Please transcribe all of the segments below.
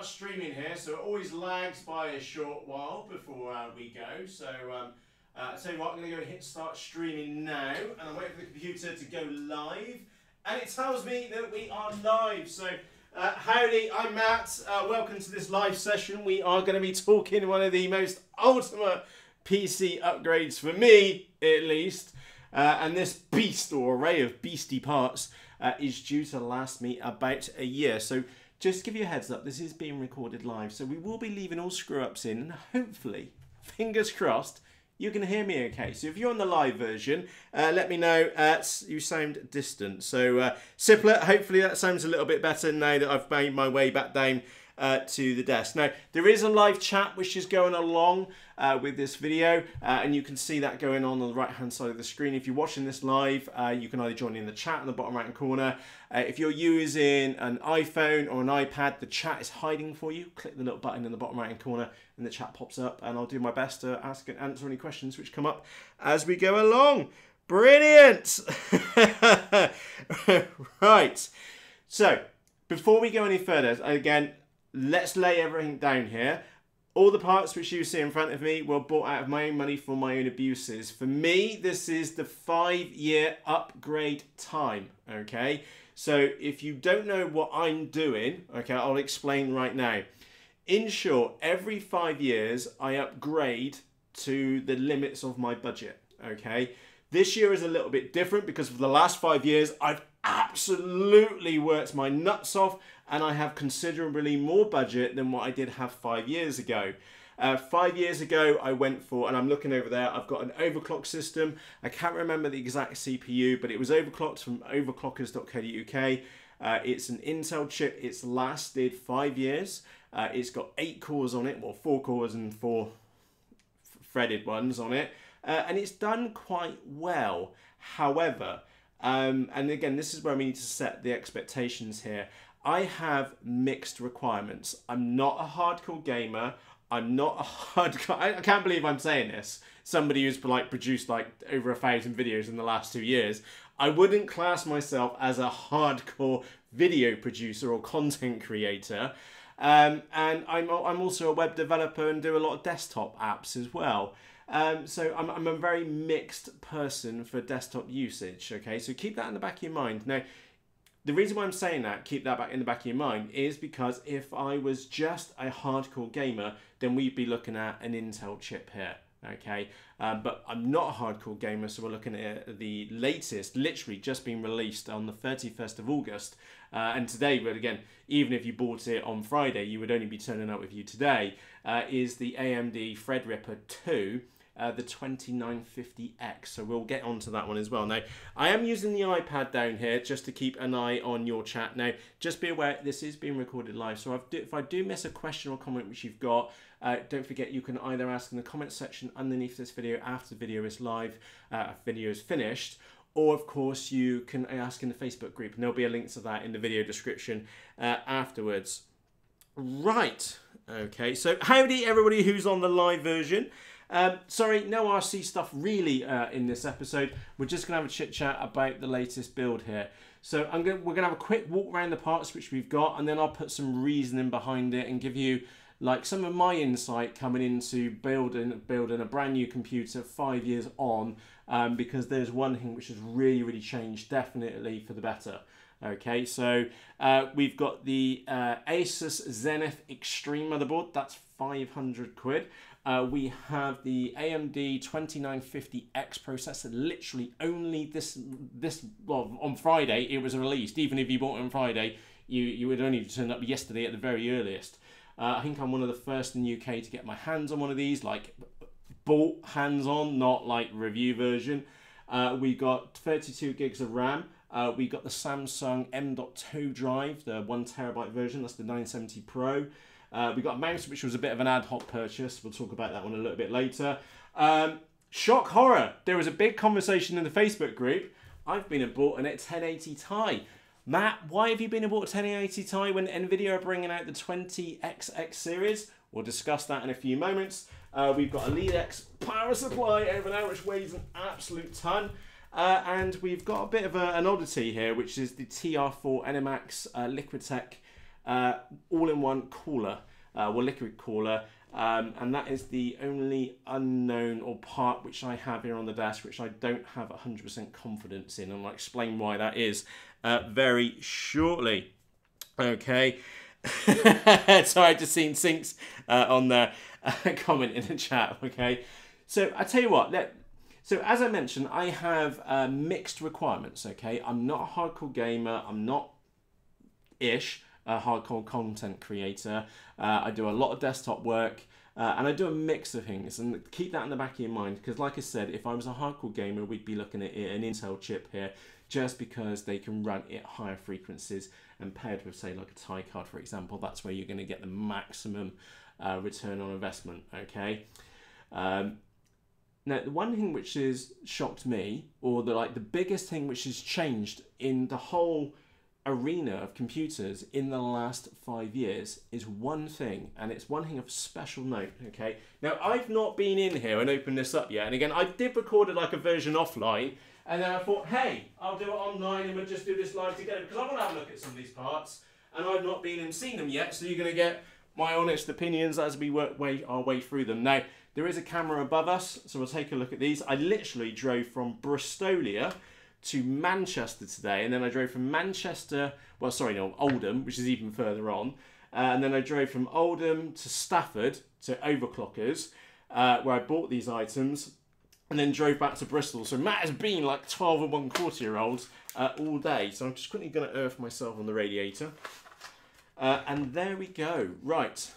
start streaming here, so it always lags by a short while before we go. So I'll tell you what, I'm going to go and hit start streaming now, and I'm waiting for the computer to go live, and it tells me that we are live. So howdy, I'm Matt. Welcome to this live session. We are going to be talking one of the most ultimate PC upgrades for me, at least, and this beast or array of beastie parts is due to last me about a year. So just to give you a heads up, this is being recorded live, so we will be leaving all screw-ups in, and hopefully, fingers crossed, you can hear me okay. So if you're on the live version, let me know. You sound distant. So Siplet, hopefully that sounds a little bit better now that I've made my way back down to the desk. Now, there is a live chat which is going along with this video, and you can see that going on the right-hand side of the screen. If you're watching this live, you can either join in the chat in the bottom right-hand corner. If you're using an iPhone or an iPad, the chat is hiding for you. Click the little button in the bottom right-hand corner, and the chat pops up, and I'll do my best to ask and answer any questions which come up as we go along. Brilliant! Right. So, before we go any further, again, let's lay everything down here. All the parts which you see in front of me were bought out of my own money for my own abuses. For me, this is the 5-year upgrade time, okay? So if you don't know what I'm doing, okay, I'll explain right now. In short, every 5 years, I upgrade to the limits of my budget, okay? This year is a little bit different because for the last 5 years, I've absolutely worked my nuts off, and I have considerably more budget than what I did have 5 years ago. 5 years ago, I went for, and I'm looking over there, I've got an overclock system. I can't remember the exact CPU, but it was overclocked from overclockers.co.uk. It's an Intel chip. It's lasted 5 years. It's got 8 cores on it, well, 4 cores and 4 threaded ones on it. And it's done quite well. However, and again, this is where we need to set the expectations here. I have mixed requirements. I'm not a hardcore gamer. I'm not a hardcore... I can't believe I'm saying this. Somebody who's like produced like over 1,000 videos in the last 2 years. I wouldn't class myself as a hardcore video producer or content creator. And I'm also a web developer and do a lot of desktop apps as well. So I'm a very mixed person for desktop usage, okay? So keep that in the back of your mind. Now, the reason why I'm saying that, keep that in the back of your mind, is because if I was just a hardcore gamer, then we'd be looking at an Intel chip here, okay? But I'm not a hardcore gamer, so we're looking at the latest, literally just been released on the 31st of August. And today, but again, even if you bought it on Friday, you would only be turning up with you today, is the AMD Threadripper 2. The 2950X, so we'll get onto that one as well. Now, I am using the iPad down here just to keep an eye on your chat. Now, just be aware this is being recorded live, so if I do miss a question or comment which you've got, don't forget you can either ask in the comment section underneath this video after the video is live, video is finished, or of course you can ask in the Facebook group, and there'll be a link to that in the video description afterwards. Right, okay, so howdy everybody who's on the live version. Sorry, no RC stuff really in this episode. We're just going to have a chit chat about the latest build here. So we're going to have a quick walk around the parts which we've got, and then I'll put some reasoning behind it and give you like some of my insight coming into building a brand new computer 5 years on, because there's one thing which has really changed, definitely for the better. Okay, so we've got the Asus Zenith Extreme motherboard. That's 500 quid. We have the AMD 2950X processor. Literally only well, on Friday it was released. Even if you bought it on Friday, you would only turn up yesterday at the very earliest. I think I'm one of the first in the UK to get my hands on one of these, like bought hands-on, not like review version. We got 32 gigs of RAM. We got the Samsung M.2 drive, the 1TB version. That's the 970 Pro. We got a mouse, which was a bit of an ad hoc purchase. We'll talk about that one a little bit later. Shock horror. There was a big conversation in the Facebook group. I've been and bought an 1080 Ti. Matt, why have you been and bought a 1080 Ti when Nvidia are bringing out the 20XX series? We'll discuss that in a few moments. We've got a LeadX power supply over there, which weighs an absolute ton. And we've got a bit of an oddity here, which is the TR4 NMAX Liquidtech all-in-one cooler, liquid cooler. And that is the only unknown or part which I have here on the desk, which I don't have 100% confidence in, and I'll explain why that is very shortly. Okay. So I just seen Sinks on there comment in the chat. Okay, so I tell you what. So as I mentioned, I have mixed requirements. Okay, I'm not a hardcore gamer. I'm not a hardcore content creator. I do a lot of desktop work. And I do a mix of things, and keep that in the back of your mind, because like I said, if I was a hardcore gamer, we'd be looking at an Intel chip here, just because they can run at higher frequencies, and paired with, say, like a TI card, for example, that's where you're going to get the maximum return on investment. Okay. Now, the one thing which has shocked me, or the biggest thing which has changed in the whole arena of computers in the last 5 years, is one thing, and it's one thing of special note. Okay, now I've not been in here and opened this up yet, and again, I did record a version offline, and then I thought, hey, I'll do it online and we'll just do this live together, because I want to have a look at some of these parts, and I've not been and seen them yet, so you're going to get my honest opinions as we work our way through them. Now, there is a camera above us, so we'll take a look at these. I literally drove from Bristolia to Manchester today, and then I drove from Manchester, Oldham, which is even further on, and then I drove from Oldham to Stafford to Overclockers, where I bought these items, and then drove back to Bristol. So Matt has been like 12 and 1/4-year-olds all day. So I'm just quickly going to earth myself on the radiator, and there we go. Right,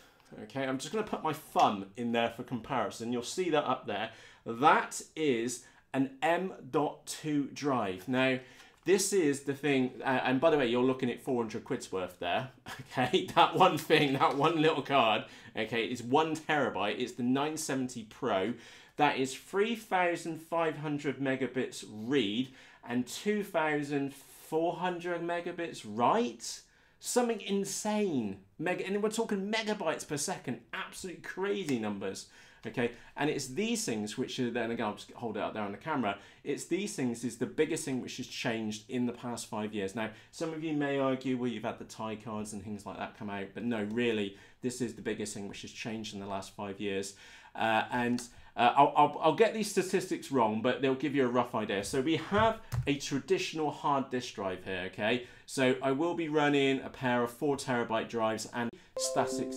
okay, I'm just going to put my thumb in there for comparison. You'll see that up there. That is an M.2 drive. Now, this is the thing, and by the way, you're looking at 400 quid's worth there, okay? That one thing, that one little card, okay, is 1 terabyte. It's the 970 Pro. That is 3,500 megabits read and 2,400 megabits write. Something insane. And we're talking megabytes per second. Absolutely crazy numbers. Okay, and it's these things which are, then again, I'll just hold it out there on the camera, it's these things is the biggest thing which has changed in the past 5 years. Now, some of you may argue, well, you've had the TI cards and things like that come out, but no, really, this is the biggest thing which has changed in the last 5 years. I'll get these statistics wrong, but they'll give you a rough idea. So we have a traditional hard disk drive here, okay? So I will be running a pair of 4 terabyte drives and static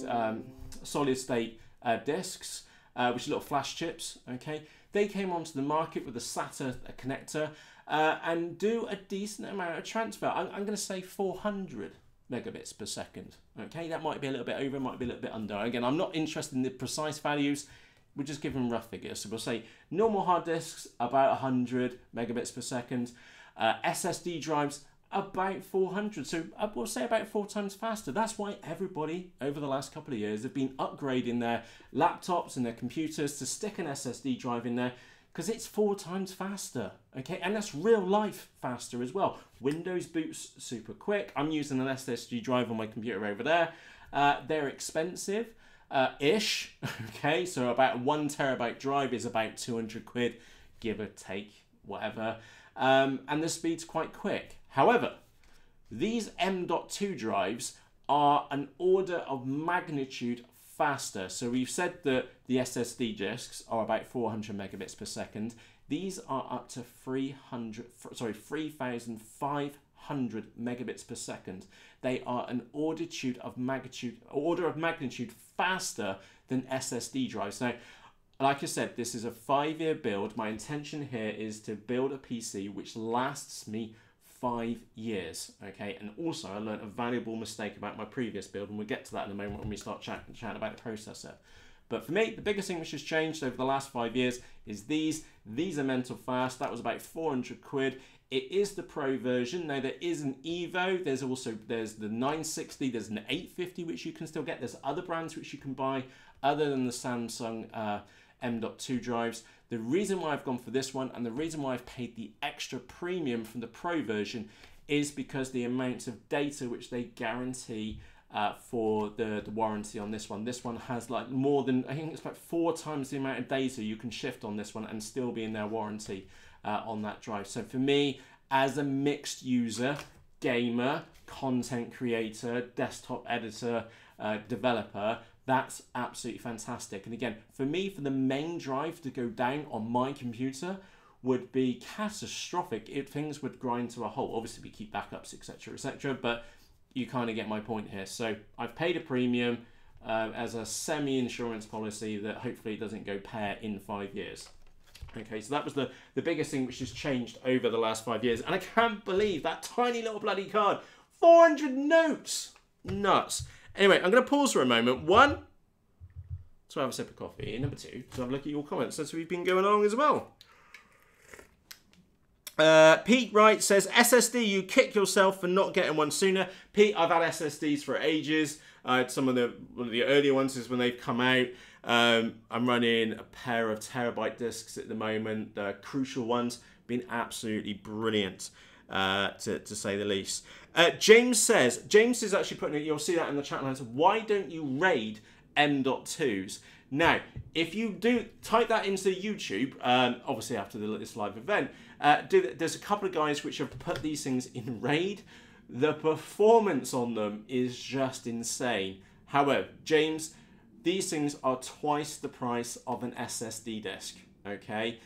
solid state disks, which are little flash chips, okay? They came onto the market with a SATA connector and do a decent amount of transfer. I'm going to say 400 megabits per second, okay? That might be a little bit over, might be a little bit under. Again, I'm not interested in the precise values. We're just giving rough figures. So we'll say normal hard disks, about 100 megabits per second. SSD drives, about 400. So we'll say about 4 times faster. That's why everybody over the last couple of years have been upgrading their laptops and their computers to stick an SSD drive in there, because it's 4 times faster, okay? And that's real life faster as well. Windows boots super quick. I'm using an SSD drive on my computer over there. They're expensive. Ish, okay, so about 1 terabyte drive is about 200 quid, give or take, whatever, and the speed's quite quick. However, these M.2 drives are an order of magnitude faster. So we've said that the SSD disks are about 400 megabits per second. These are up to 3,500 megabits per second. They are an order of magnitude faster than SSD drives. Now, like I said, this is a 5-year build. My intention here is to build a PC which lasts me 5 years, okay? And also, I learned a valuable mistake about my previous build, and we'll get to that in a moment when we start chatting about the processor. But for me, the biggest thing which has changed over the last 5 years is these. These are mental fast. That was about 400 quid. It is the Pro version. Now, there is an Evo. There's the 960. There's an 850, which you can still get. There's other brands which you can buy other than the Samsung M.2 drives. The reason why I've gone for this one, and the reason why I've paid the extra premium from the Pro version, is because the amount of data which they guarantee for the warranty on this one. This one has like more than, I think it's about 4 times the amount of data you can shift on this one and still be in their warranty on that drive. So for me, as a mixed user, gamer, content creator, desktop editor, developer, that's absolutely fantastic. And again, for me, for the main drive to go down on my computer would be catastrophic. Things would grind to a halt. Obviously, we keep backups, etc., but you kind of get my point here. So I've paid a premium as a semi-insurance policy that hopefully doesn't go pear in 5 years. Okay, so that was the biggest thing which has changed over the last 5 years. And I can't believe that tiny little bloody card. 400 notes. Nuts. Anyway, I'm going to pause for a moment. One, to have a sip of coffee. And number two, to have a look at your comments as we've been going along as well. Pete Wright says, SSD, you kick yourself for not getting one sooner. Pete, I've had SSDs for ages. I had one of the earlier ones is when they've come out. I'm running a pair of terabyte discs at the moment. Crucial ones. Been absolutely brilliant, to say the least. James is actually putting it, you'll see that in the chat line, why don't you raid M.2s? Now, if you do, type that into YouTube, obviously after this live event, there's a couple of guys which have put these things in raid. The performance on them is just insane. However, James, these things are twice the price of an SSD disk, okay?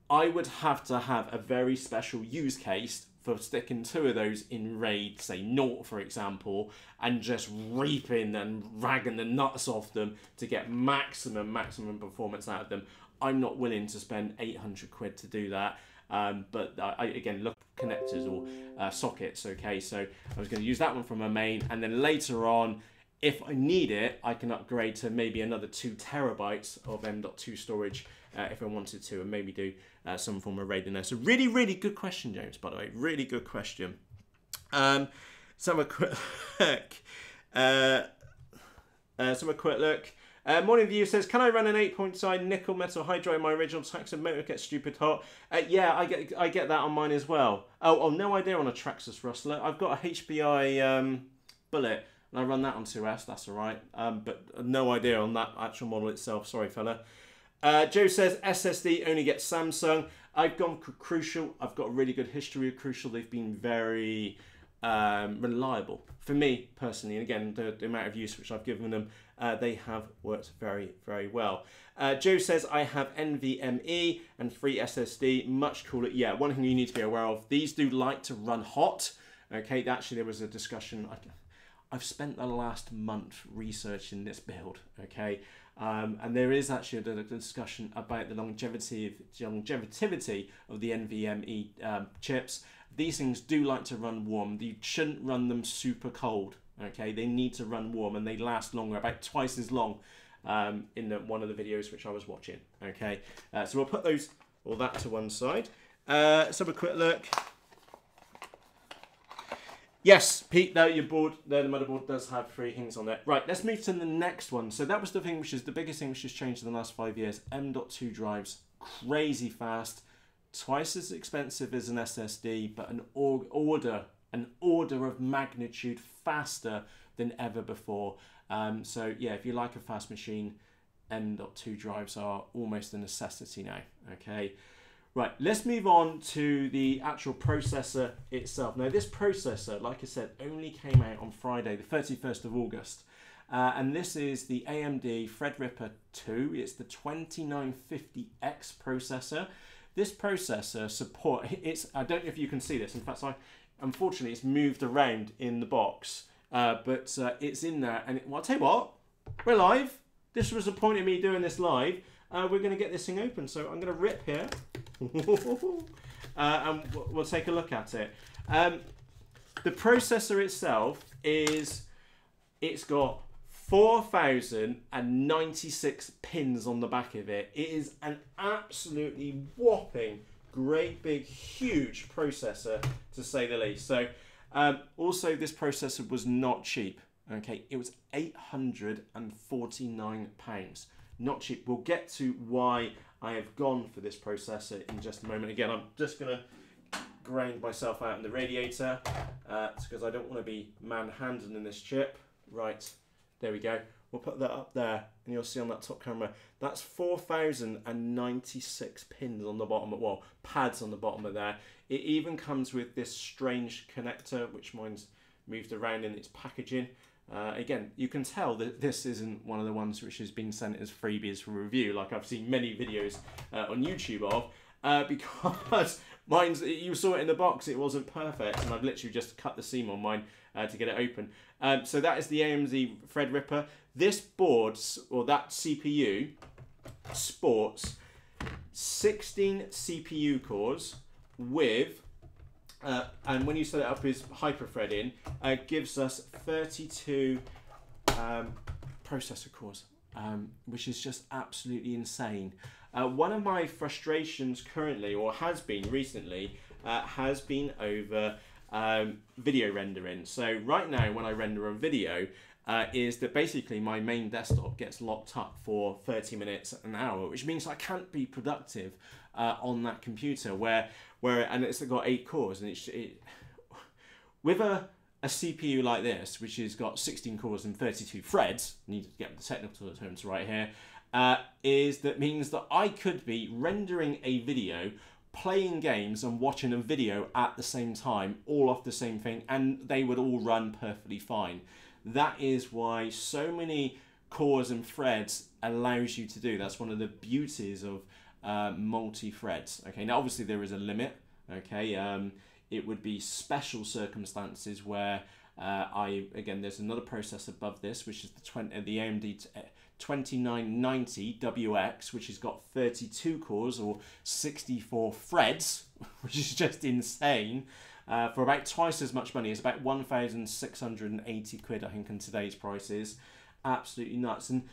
I would have to have a very special use case for sticking two of those in RAID, say naught for example, and just reaping and ragging the nuts off them to get maximum performance out of them. I'm not willing to spend 800 quid to do that. But I again look at connectors or sockets, okay? So I was going to use that one from my main, and then later on, if I need it, I can upgrade to maybe another 2 terabytes of M.2 storage if I wanted to, and maybe do some form of RAID in there. So really good question, James, by the way. Really good question. So have a quick look. Morning View says, can I run an 8-point side nickel metal hydride in my original Traxxas motor gets stupid hot? Yeah, I get that on mine as well. Oh, no idea on a Traxxas Rustler. I've got a HBI Bullet, and I run that on 2S, that's alright. But no idea on that actual model itself, sorry fella. Joe says, SSD only gets Samsung. I've gone Crucial. I've got a really good history of Crucial. They've been very reliable. For me, personally, and again, the amount of use which I've given them, they have worked very well. Joe says, I have NVMe and free SSD, much cooler. Yeah, one thing you need to be aware of, these do like to run hot. Okay, actually there was a discussion, I've spent the last month researching this build, okay? And there is actually a discussion about the longevity of the NVMe chips. These things do like to run warm. You shouldn't run them super cold, okay? They need to run warm, and they last longer, about twice as long in one of the videos which I was watching, okay? So we'll put all that to one side. Let's have a quick look. Yes, Pete, there, your board, there, the motherboard does have 3 things on there. Right, let's move to the next one. So that was the thing which is the biggest thing which has changed in the last 5 years. M.2 drives, crazy fast, twice as expensive as an SSD, but an order of magnitude faster than ever before. So yeah, if you like a fast machine, M.2 drives are almost a necessity now, okay? Right, let's move on to the actual processor itself. Now, this processor, like I said, only came out on Friday, the 31st of August. And this is the AMD Threadripper 2. It's the 2950X processor. This processor I don't know if you can see this. In fact, unfortunately, it's moved around in the box. But it's in there. And well, I'll tell you what, we're live. This was the point of me doing this live. We're going to get this thing open. So I'm going to rip here. And we'll take a look at it. The processor itself it's got 4,096 pins on the back of it. It is an absolutely whopping, great big, huge processor, to say the least. So also this processor was not cheap. Okay, it was £849. Not cheap. We'll get to why I have gone for this processor in just a moment. Again, I'm just going to grind myself out in the radiator because I don't want to be manhandling this chip. Right, there we go. we'll put that up there, and you'll see on that top camera, that's 4,096 pins on the bottom, well, pads on the bottom of there. It even comes with this strange connector, which mine's moved around in its packaging. Again, you can tell that this isn't one of the ones which has been sent as freebies for review, like I've seen many videos on YouTube of, because mine's, you saw it in the box, it wasn't perfect, and I've literally just cut the seam on mine to get it open. So that is the AMD Threadripper. This board, or that CPU, sports 16 CPU cores with, and when you set it up as hyper-threading, gives us 32 processor cores, which is just absolutely insane. One of my frustrations currently, or has been recently, has been over video rendering. So right now when I render a video, is that basically my main desktop gets locked up for 30 minutes, an hour, which means I can't be productive on that computer and it's got 8 cores, and with a CPU like this, which has got 16 cores and 32 threads, need to get the technical terms right here, means that I could be rendering a video, playing games and watching a video at the same time, all off the same thing, and they would all run perfectly fine. That is why so many cores and threads allows you to do. That's one of the beauties of multi-threads. Okay, now obviously there is a limit. Okay, it would be special circumstances where again, there's another process above this, which is the AMD 2950X, which has got 32 cores or 64 threads, which is just insane. For about twice as much money. It's about 1,680 quid, I think, in today's prices. Absolutely nuts. And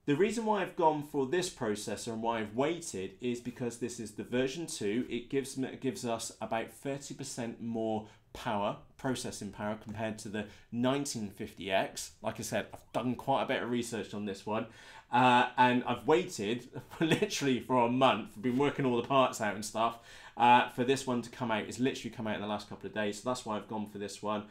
the reason why I've gone for this processor and why I've waited is because this is the version 2. It gives us about 30% more power, processing power, compared to the 1950X. Like I said, I've done quite a bit of research on this one. And I've waited literally for a month. I've been working all the parts out and stuff. For this one to come out. It's literally come out in the last couple of days, so that's why I've gone for this one.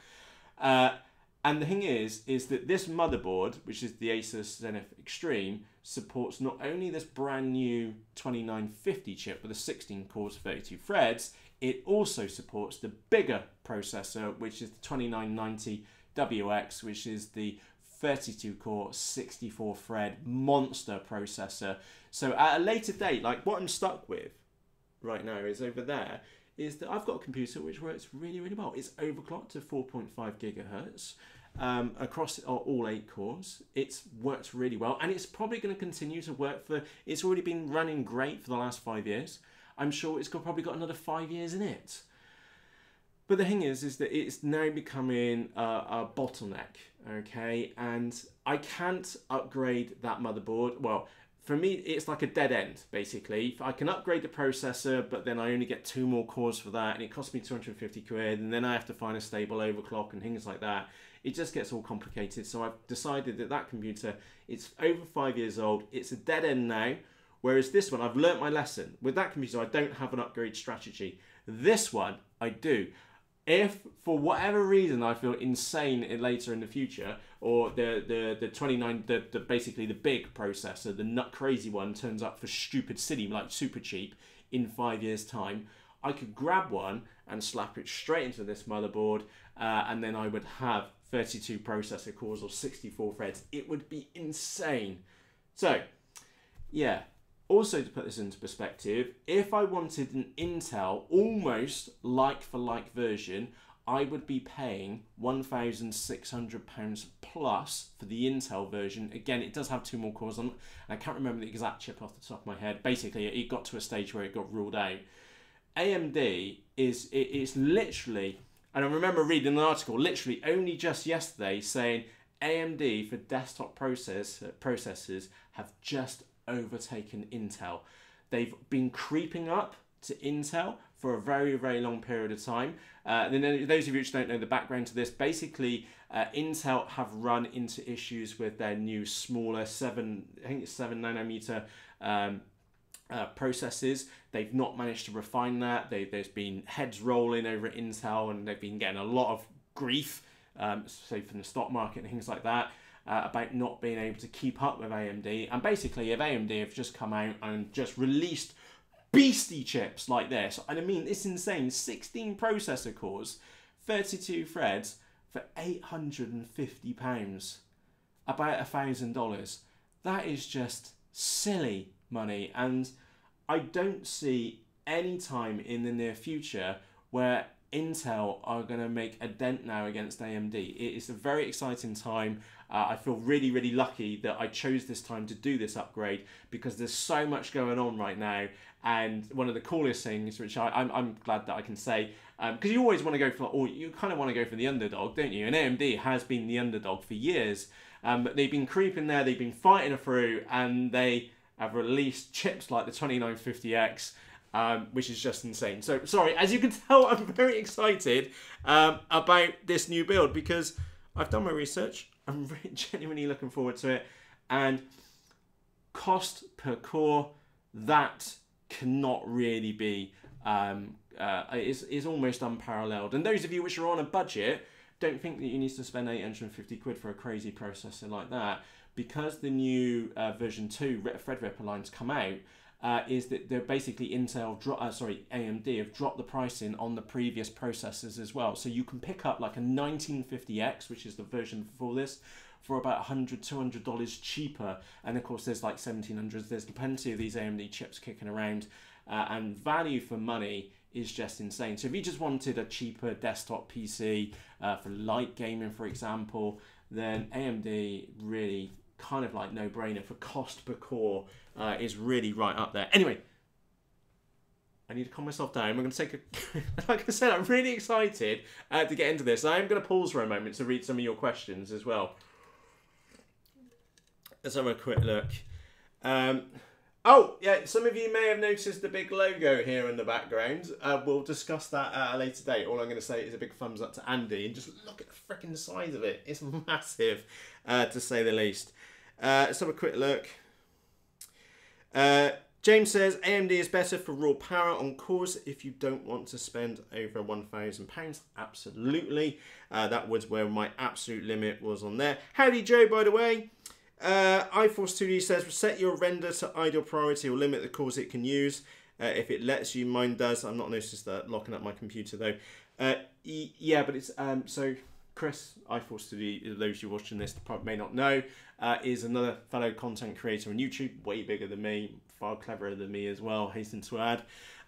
And the thing is that this motherboard, which is the Asus Zenith Extreme, supports not only this brand new 2950 chip with the 16 cores, 32 threads, it also supports the bigger processor, which is the 2990WX, which is the 32 core, 64 thread monster processor. So at a later date, like what I'm stuck with right now is over there, is that I've got a computer which works really, really well. It's overclocked to 4.5 gigahertz across all 8 cores. It's worked really well, and it's probably going to continue to work it's already been running great for the last 5 years. I'm sure it's probably got another 5 years in it. But the thing is that it's now becoming a bottleneck, okay? And I can't upgrade that motherboard. Well, for me, it's like a dead end, basically. I can upgrade the processor, but then I only get 2 more cores for that, and it costs me 250 quid, and then I have to find a stable overclock and things like that. It just gets all complicated, so I've decided that computer, it's over 5 years old, it's a dead end now, whereas this one, I've learnt my lesson. With that computer, I don't have an upgrade strategy. This one, I do. If, for whatever reason, I feel insane later in the future, or basically the big processor, the nut crazy one, turns up for stupid silly, like super cheap, in 5 years' time, I could grab one and slap it straight into this motherboard, and then I would have 32 processor cores or 64 threads. It would be insane. So, yeah. Also, to put this into perspective, if I wanted an Intel almost like-for-like version, I would be paying £1,600 plus for the Intel version. Again, it does have 2 more cores on it, and I can't remember the exact chip off the top of my head. Basically, it got to a stage where it got ruled out. AMD is literally, and I remember reading an article literally only just yesterday saying AMD for desktop processors have just overtaken Intel. They've been creeping up to Intel for a very, very long period of time. Then those of you which don't know the background to this, basically Intel have run into issues with their new smaller 7 nanometer processors. They've not managed to refine that. There's been heads rolling over at Intel, and they've been getting a lot of grief, say from the stock market and things like that. about not being able to keep up with AMD. And basically, if AMD have just come out and just released beastie chips like this, and I mean, it's insane, 16 processor cores, 32 threads for £850, about $1,000. That is just silly money, and I don't see any time in the near future where Intel are going to make a dent now against AMD. It is a very exciting time. I feel really, really lucky that I chose this time to do this upgrade, because there's so much going on right now. And one of the coolest things, which I'm glad that I can say, because you always want to go for, or you kind of want to go for the underdog, don't you? And AMD has been the underdog for years. But they've been creeping there, they've been fighting it through, and they have released chips like the 2950X, which is just insane. So, sorry, as you can tell, I'm very excited about this new build, because I've done my research. I'm really genuinely looking forward to it. And cost per core, that cannot really be, is almost unparalleled. And those of you which are on a budget, don't think that you need to spend 850 quid for a crazy processor like that, because the new version 2 Threadripper lines come out. Is that they're basically AMD have dropped the pricing on the previous processors as well. So you can pick up like a 1950X, which is the version before this, for about $100, $200 cheaper. And of course, there's like 1700s. There's plenty of these AMD chips kicking around, and value for money is just insane. So if you just wanted a cheaper desktop PC for light gaming, for example, then AMD really kind of like no-brainer for cost per core is really right up there. Anyway, I need to calm myself down. I'm going to take a... like I said, I'm really excited to get into this. I am going to pause for a moment to read some of your questions as well. Let's have a quick look. Oh, yeah, some of you may have noticed the big logo here in the background. We'll discuss that at a later date. All I'm going to say is a big thumbs up to Andy, and just look at the freaking size of it. It's massive, to say the least. Let's have a quick look. James says, AMD is better for raw power on cores if you don't want to spend over £1,000. Absolutely. That was where my absolute limit was on there. Howdy Joe, by the way. iForce2D says, set your render to ideal priority or limit the cores it can use. If it lets you, mine does. I'm not noticed that locking up my computer though. Yeah, but it's, so Chris, iForce2D, those of you watching this probably may not know, is another fellow content creator on YouTube, way bigger than me, far cleverer than me as well, hasten to add.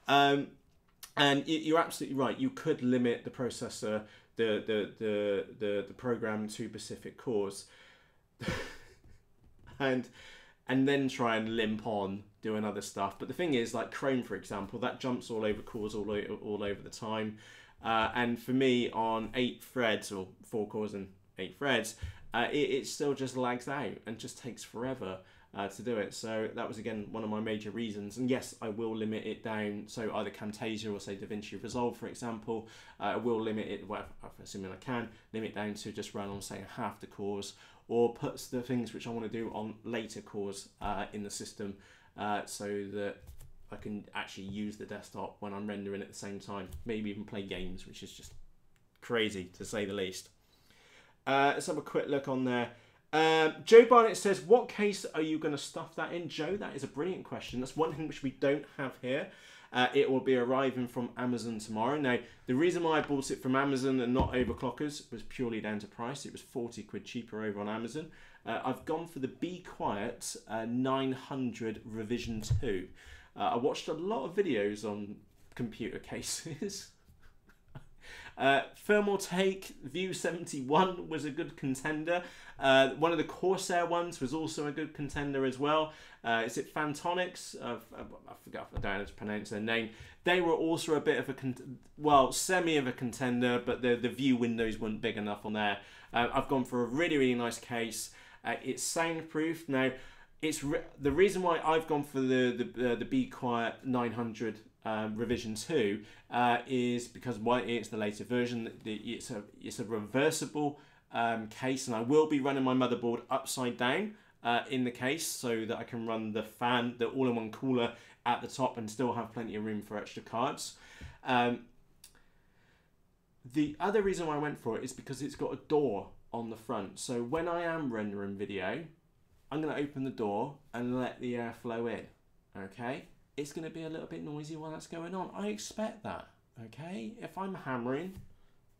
And you're absolutely right. You could limit the processor, the program to specific cores. and then try and limp on doing other stuff. But the thing is, like Chrome, for example, that jumps all over cores all over the time. And for me, on 8 threads, or 4 cores and 8 threads, it still just lags out and just takes forever to do it. So that was, again, one of my major reasons. And yes, I will limit it down. So either Camtasia or, say, DaVinci Resolve, for example, I will limit it, well, assuming I can, limit it down to just run on, say, half the cores, or puts the things which I want to do on later cores in the system, so that I can actually use the desktop when I'm rendering at the same time. Maybe even play games, which is just crazy to say the least. Let's have a quick look on there. Joe Barnett says, what case are you going to stuff that in? Joe, that is a brilliant question. That's one thing which we don't have here. It will be arriving from Amazon tomorrow. Now, the reason why I bought it from Amazon and not Overclockers was purely down to price. It was 40 quid cheaper over on Amazon. I've gone for the Be Quiet 900 Revision 2. I watched a lot of videos on computer cases. Thermaltake View 71 was a good contender. One of the Corsair ones was also a good contender as well. Is it Phantonics? I forgot, I don't know how to pronounce their name. They were also a bit of a, semi of a contender, but the view windows weren't big enough on there. I've gone for a really, really nice case. It's soundproof. Now, the reason why I've gone for the Be Quiet 900 Revision 2 is because, one, it's the later version. It's a reversible case, and I will be running my motherboard upside down in the case, so that I can run the fan, the all-in-one cooler at the top, and still have plenty of room for extra cards. The other reason why I went for it is because it's got a door on the front. So when I am rendering video, I'm going to open the door and let the air flow in, okay? It's going to be a little bit noisy while that's going on. I expect that, okay? If I'm hammering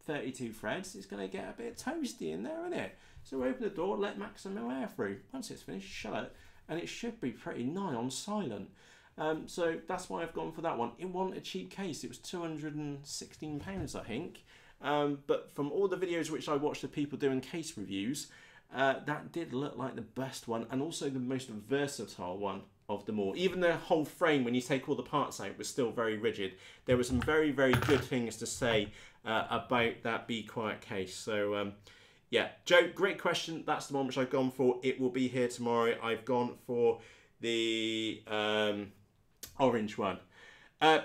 32 threads, it's going to get a bit toasty in there, isn't it? So open the door, let maximum air through. Once it's finished, shut it, and it should be pretty nigh on silent. So that's why I've gone for that one. It wasn't a cheap case. It was £216, I think. But from all the videos which I watched of people doing case reviews, that did look like the best one, and also the most versatile one of them all. Even the whole frame, when you take all the parts out, was still very rigid. There were some very, very good things to say about that Be Quiet case. So yeah, Joe, great question. That's the one which I've gone for. It will be here tomorrow. I've gone for the orange one.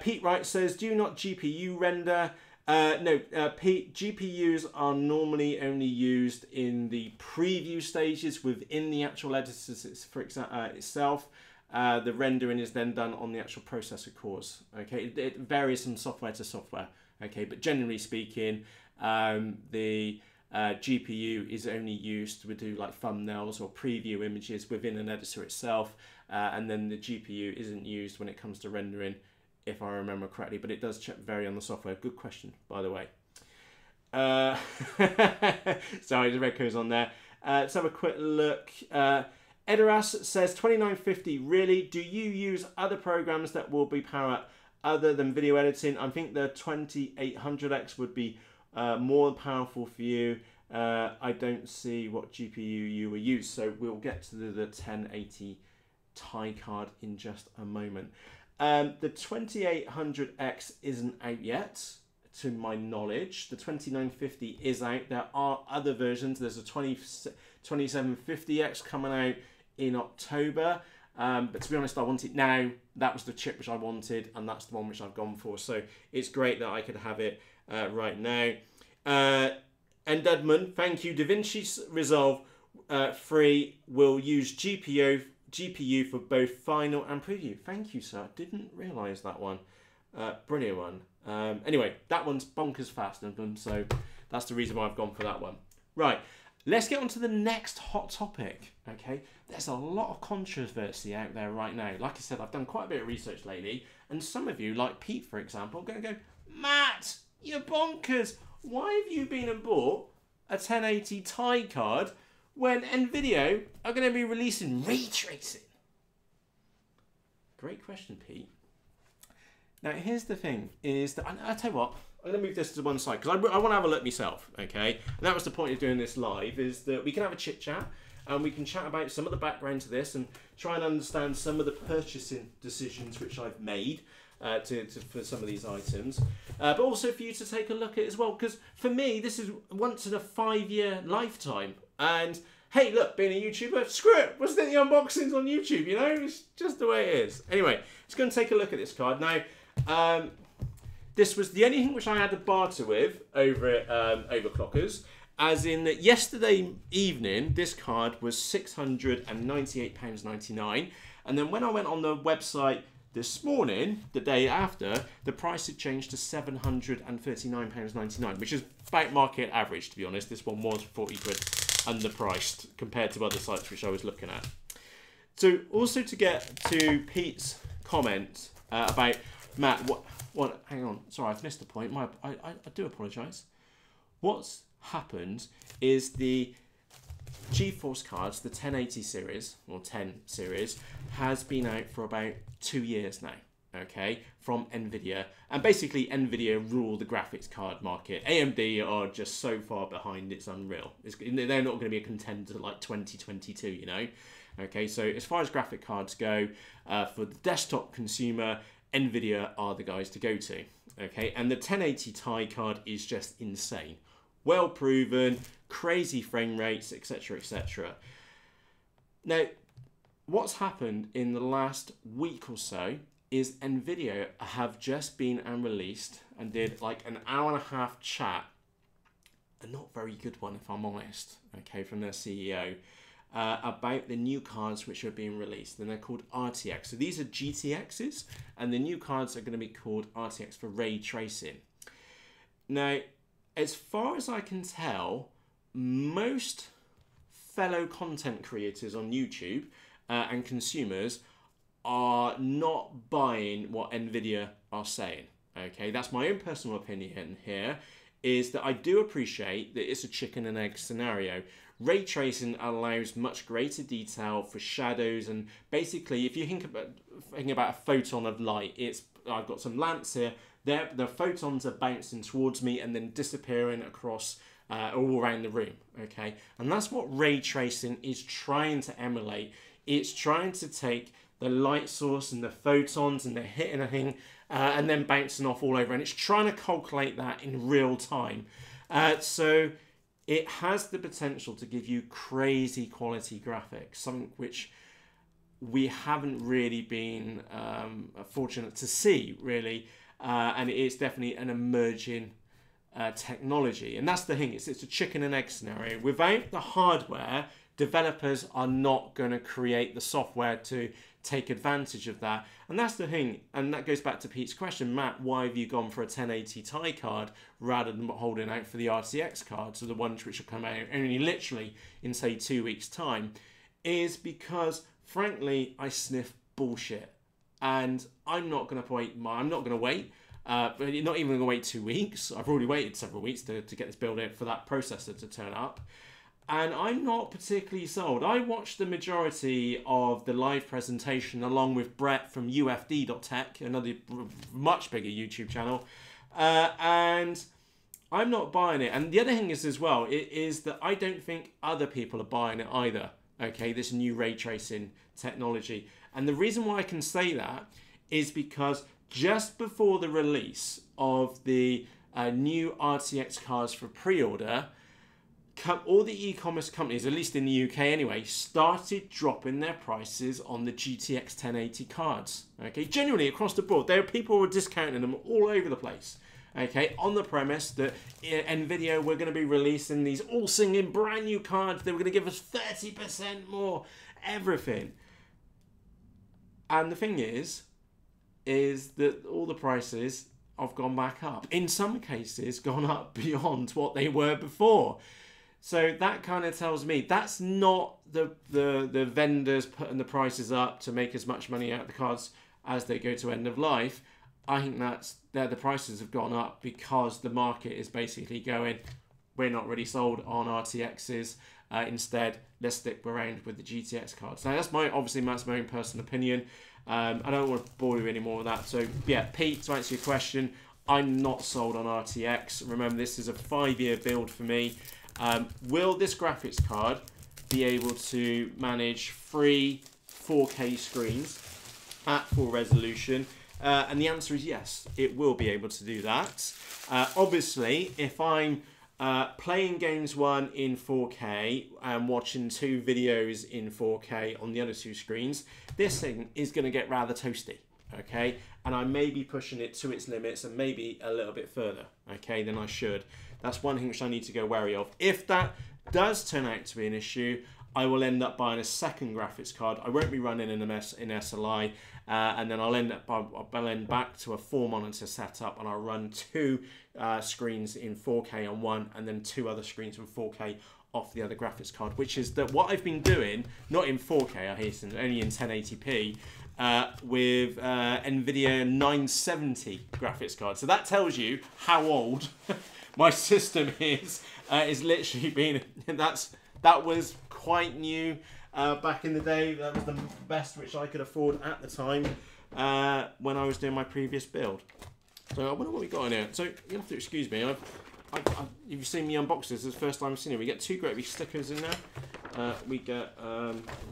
Pete Wright says, do you not GPU render? No, Pete, GPUs are normally only used in the preview stages within the actual editor for itself. The rendering is then done on the actual processor cores. Okay, it varies from software to software. Okay, but generally speaking, the GPU is only used to do like thumbnails or preview images within an editor itself, and then the GPU isn't used when it comes to rendering, if I remember correctly, but it does vary on the software. Good question, by the way. Sorry, the red goes on there. Let's have a quick look. Edoras says, 2950, really? Do you use other programs that will be power up other than video editing? I think the 2800X would be more powerful for you. I don't see what GPU you will use, so we'll get to the 1080 Ti card in just a moment. The 2800X isn't out yet, to my knowledge. The 2950 is out. There are other versions. There's a 2750X coming out in October. But to be honest, I want it now. That was the chip which I wanted, and that's the one which I've gone for. So it's great that I could have it right now. And Edmund, thank you. DaVinci Resolve 3 will use GPU for both final and preview. Thank you, sir. Didn't realise that one. Brilliant one. Anyway, that one's bonkers fast, so that's the reason why I've gone for that one. Right, let's get on to the next hot topic. Okay, there's a lot of controversy out there right now. Like I said, I've done quite a bit of research lately, and some of you, like Pete, for example, are going to go, Matt, you're bonkers. Why have you been and bought a 1080 Ti card when Nvidia are going to be releasing ray tracing? Great question, Pete. Now, here's the thing, is that, I'll tell you what, I'm going to move this to one side, because I want to have a look myself, okay? And that was the point of doing this live, is that we can have a chit-chat, and we can chat about some of the background to this, and try and understand some of the purchasing decisions which I've made for some of these items. But also for you to take a look at it as well, because for me, this is once in a 5-year lifetime. And hey, look, being a YouTuber, screw it. What's the unboxings on YouTube, you know? It's just the way it is. Anyway, let's go and take a look at this card. Now, this was the only thing which I had to barter with over at Overclockers, as in that yesterday evening, this card was £698.99. And then when I went on the website this morning, the day after, the price had changed to £739.99, which is about market average, to be honest. This one was 40 quid underpriced compared to other sites which I was looking at. So also to get to Pete's comment about, Matt, what, hang on, sorry, I've missed the point. I do apologise. What's happened is the GeForce cards, the 1080 series, or 10 series, has been out for about 2 years now, okay, from Nvidia. And basically, Nvidia rule the graphics card market. AMD are just so far behind, it's unreal. They're not going to be a contender like 2022, you know. Okay, so as far as graphic cards go, for the desktop consumer, Nvidia are the guys to go to. Okay, and the 1080 Ti card is just insane. Well proven, crazy frame rates, etc, etc. Now, what's happened in the last week or so is Nvidia have just been and released and did like an hour-and-a-half chat, a not very good one if I'm honest, okay, from their CEO, about the new cards which are being released, and they're called RTX. So these are GTXs, and the new cards are going to be called RTX for ray tracing. Now, as far as I can tell, most fellow content creators on YouTube and consumers are not buying what Nvidia are saying. Okay, that's my own personal opinion here, is that I do appreciate that it's a chicken and egg scenario. Ray tracing allows much greater detail for shadows, and basically if you think about a photon of light, I've got some lamps here, the photons are bouncing towards me and then disappearing across all around the room, okay? And that's what ray tracing is trying to emulate. It's trying to take the light source and the photons and they're hitting a thing and then bouncing off all over, and it's trying to calculate that in real time. So it has the potential to give you crazy quality graphics, something which we haven't really been fortunate to see, really, and it is definitely an emerging technology. And that's the thing, it's a chicken and egg scenario. Without the hardware, developers are not going to create the software to take advantage of that. And that's the thing, and that goes back to Pete's question, Matt, why have you gone for a 1080 Ti card rather than holding out for the RTX cards, or the ones which will come out only literally in, say, 2 weeks' time? Is because, frankly, I sniff bullshit. And I'm not going to wait. I'm not going to wait. But not even going to wait 2 weeks. I've already waited several weeks to get this build out for that processor to turn up. And I'm not particularly sold. I watched the majority of the live presentation along with Brett from UFD.tech, another much bigger YouTube channel. And I'm not buying it. And the other thing is as well, is that I don't think other people are buying it either. Okay, this new ray tracing technology. And the reason why I can say that is because just before the release of the new RTX cards for pre-order, all the e-commerce companies, at least in the UK anyway, started dropping their prices on the GTX 1080 cards. Okay, genuinely across the board, people were discounting them all over the place. Okay, on the premise that Nvidia were going to be releasing these all singing brand new cards, they were going to give us 30% more everything. And the thing is that all the prices have gone back up. In some cases, gone up beyond what they were before. So that kind of tells me that's not the vendors putting the prices up to make as much money out of the cards as they go to end of life. I think that's the prices have gone up because the market is basically going, we're not really sold on RTXs. Instead, let's stick around with the GTX cards. Now, that's my own personal opinion. I don't want to bore you anymore with that. So, yeah, Pete, to answer your question, I'm not sold on RTX. Remember, this is a 5-year build for me. Will this graphics card be able to manage 3 4K screens at full resolution? And the answer is yes, it will be able to do that. Obviously, if I'm playing games 1 in 4K and watching 2 videos in 4K on the other 2 screens, this thing is going to get rather toasty, okay? And I may be pushing it to its limits and maybe a little bit further, okay, than I should. That's one thing which I need to go wary of. If that does turn out to be an issue, I will end up buying a second graphics card. I won't be running in SLI, and then I'll end back to a 4-monitor setup, and I'll run 2 screens in 4K on one, and then 2 other screens in 4K off the other graphics card, which is what I've been doing, not in 4K, I hasten, only in 1080p, with Nvidia 970 graphics card. So that tells you how old my system is. Is literally been, that was quite new back in the day. That was the best which I could afford at the time when I was doing my previous build. So I wonder what we got in here. So you have to excuse me. You've seen me unbox this. It's the first time I've seen it. We get 2 great big stickers in there. We get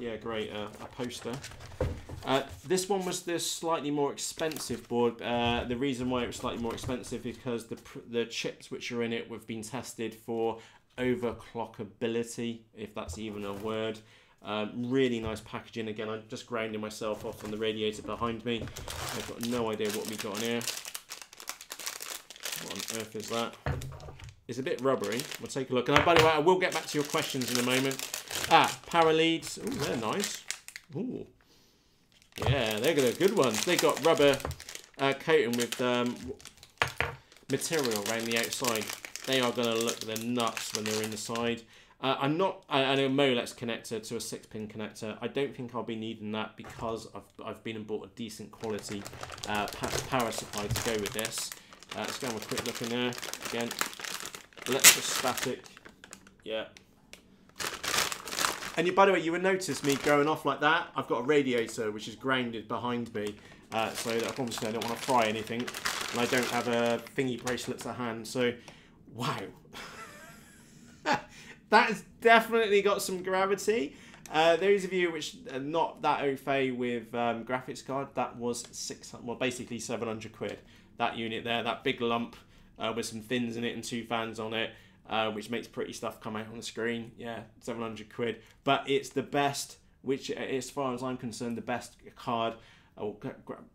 yeah, great, a poster. This one was the slightly more expensive board. The reason why it was slightly more expensive is because the chips which are in it have been tested for overclockability, if that's even a word. Really nice packaging. Again, I'm just grounding myself off on the radiator behind me. I've got no idea what we got in here. What on earth is that? It's a bit rubbery. We'll take a look. And by the way, I will get back to your questions in a moment. Power leads. Ooh, they're nice. Ooh. Yeah, they're good ones. They got rubber coating with material around the outside. They are going to look the nuts when they're inside. I'm not and a Molex connector to a 6-pin connector. I don't think I'll be needing that because I've been and bought a decent quality power supply to go with this. Let's go and have a quick look in there again. Electrostatic, yeah. And by the way, you would notice me going off like that. I've got a radiator which is grounded behind me, so that obviously I don't want to fry anything, and I don't have a thingy bracelets at hand. So, wow, that's definitely got some gravity. Those of you which are not that au fait with graphics card, that was 600, well, basically 700 quid. That unit there, that big lump with some fins in it and 2 fans on it. Which makes pretty stuff come out on the screen. Yeah, 700 quid. But it's the best, which as far as I'm concerned, the best card or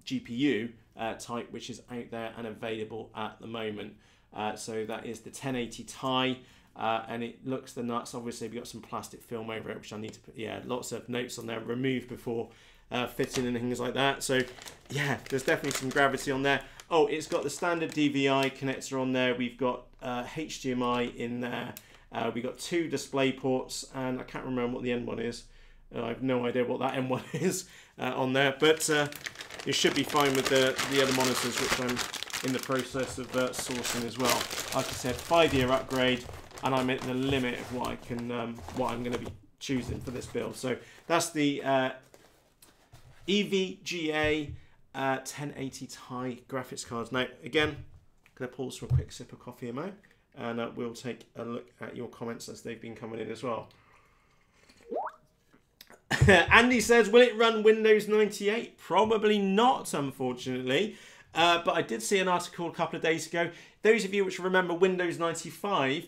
GPU type which is out there and available at the moment. So that is the 1080 Ti. And it looks the nuts. Obviously, we've got some plastic film over it, which I need to put, yeah, lots of notes on there, remove before fitting and things like that. So, yeah, there's definitely some gravity on there. Oh, it's got the standard DVI connector on there. We've got HDMI in there. We've got 2 display ports, and I can't remember what the end one is. I have no idea what that end one is on there, but it should be fine with the other monitors, which I'm in the process of sourcing as well. Like I said, 5-year upgrade, and I'm at the limit of what I can, what I'm going to be choosing for this build. So that's the EVGA 1080 Ti graphics cards. Now, again, I'm going to pause for a quick sip of coffee a mo, and we'll take a look at your comments as they've been coming in as well. Andy says, will it run Windows 98? Probably not, unfortunately. But I did see an article a couple of days ago. Those of you which remember Windows 95,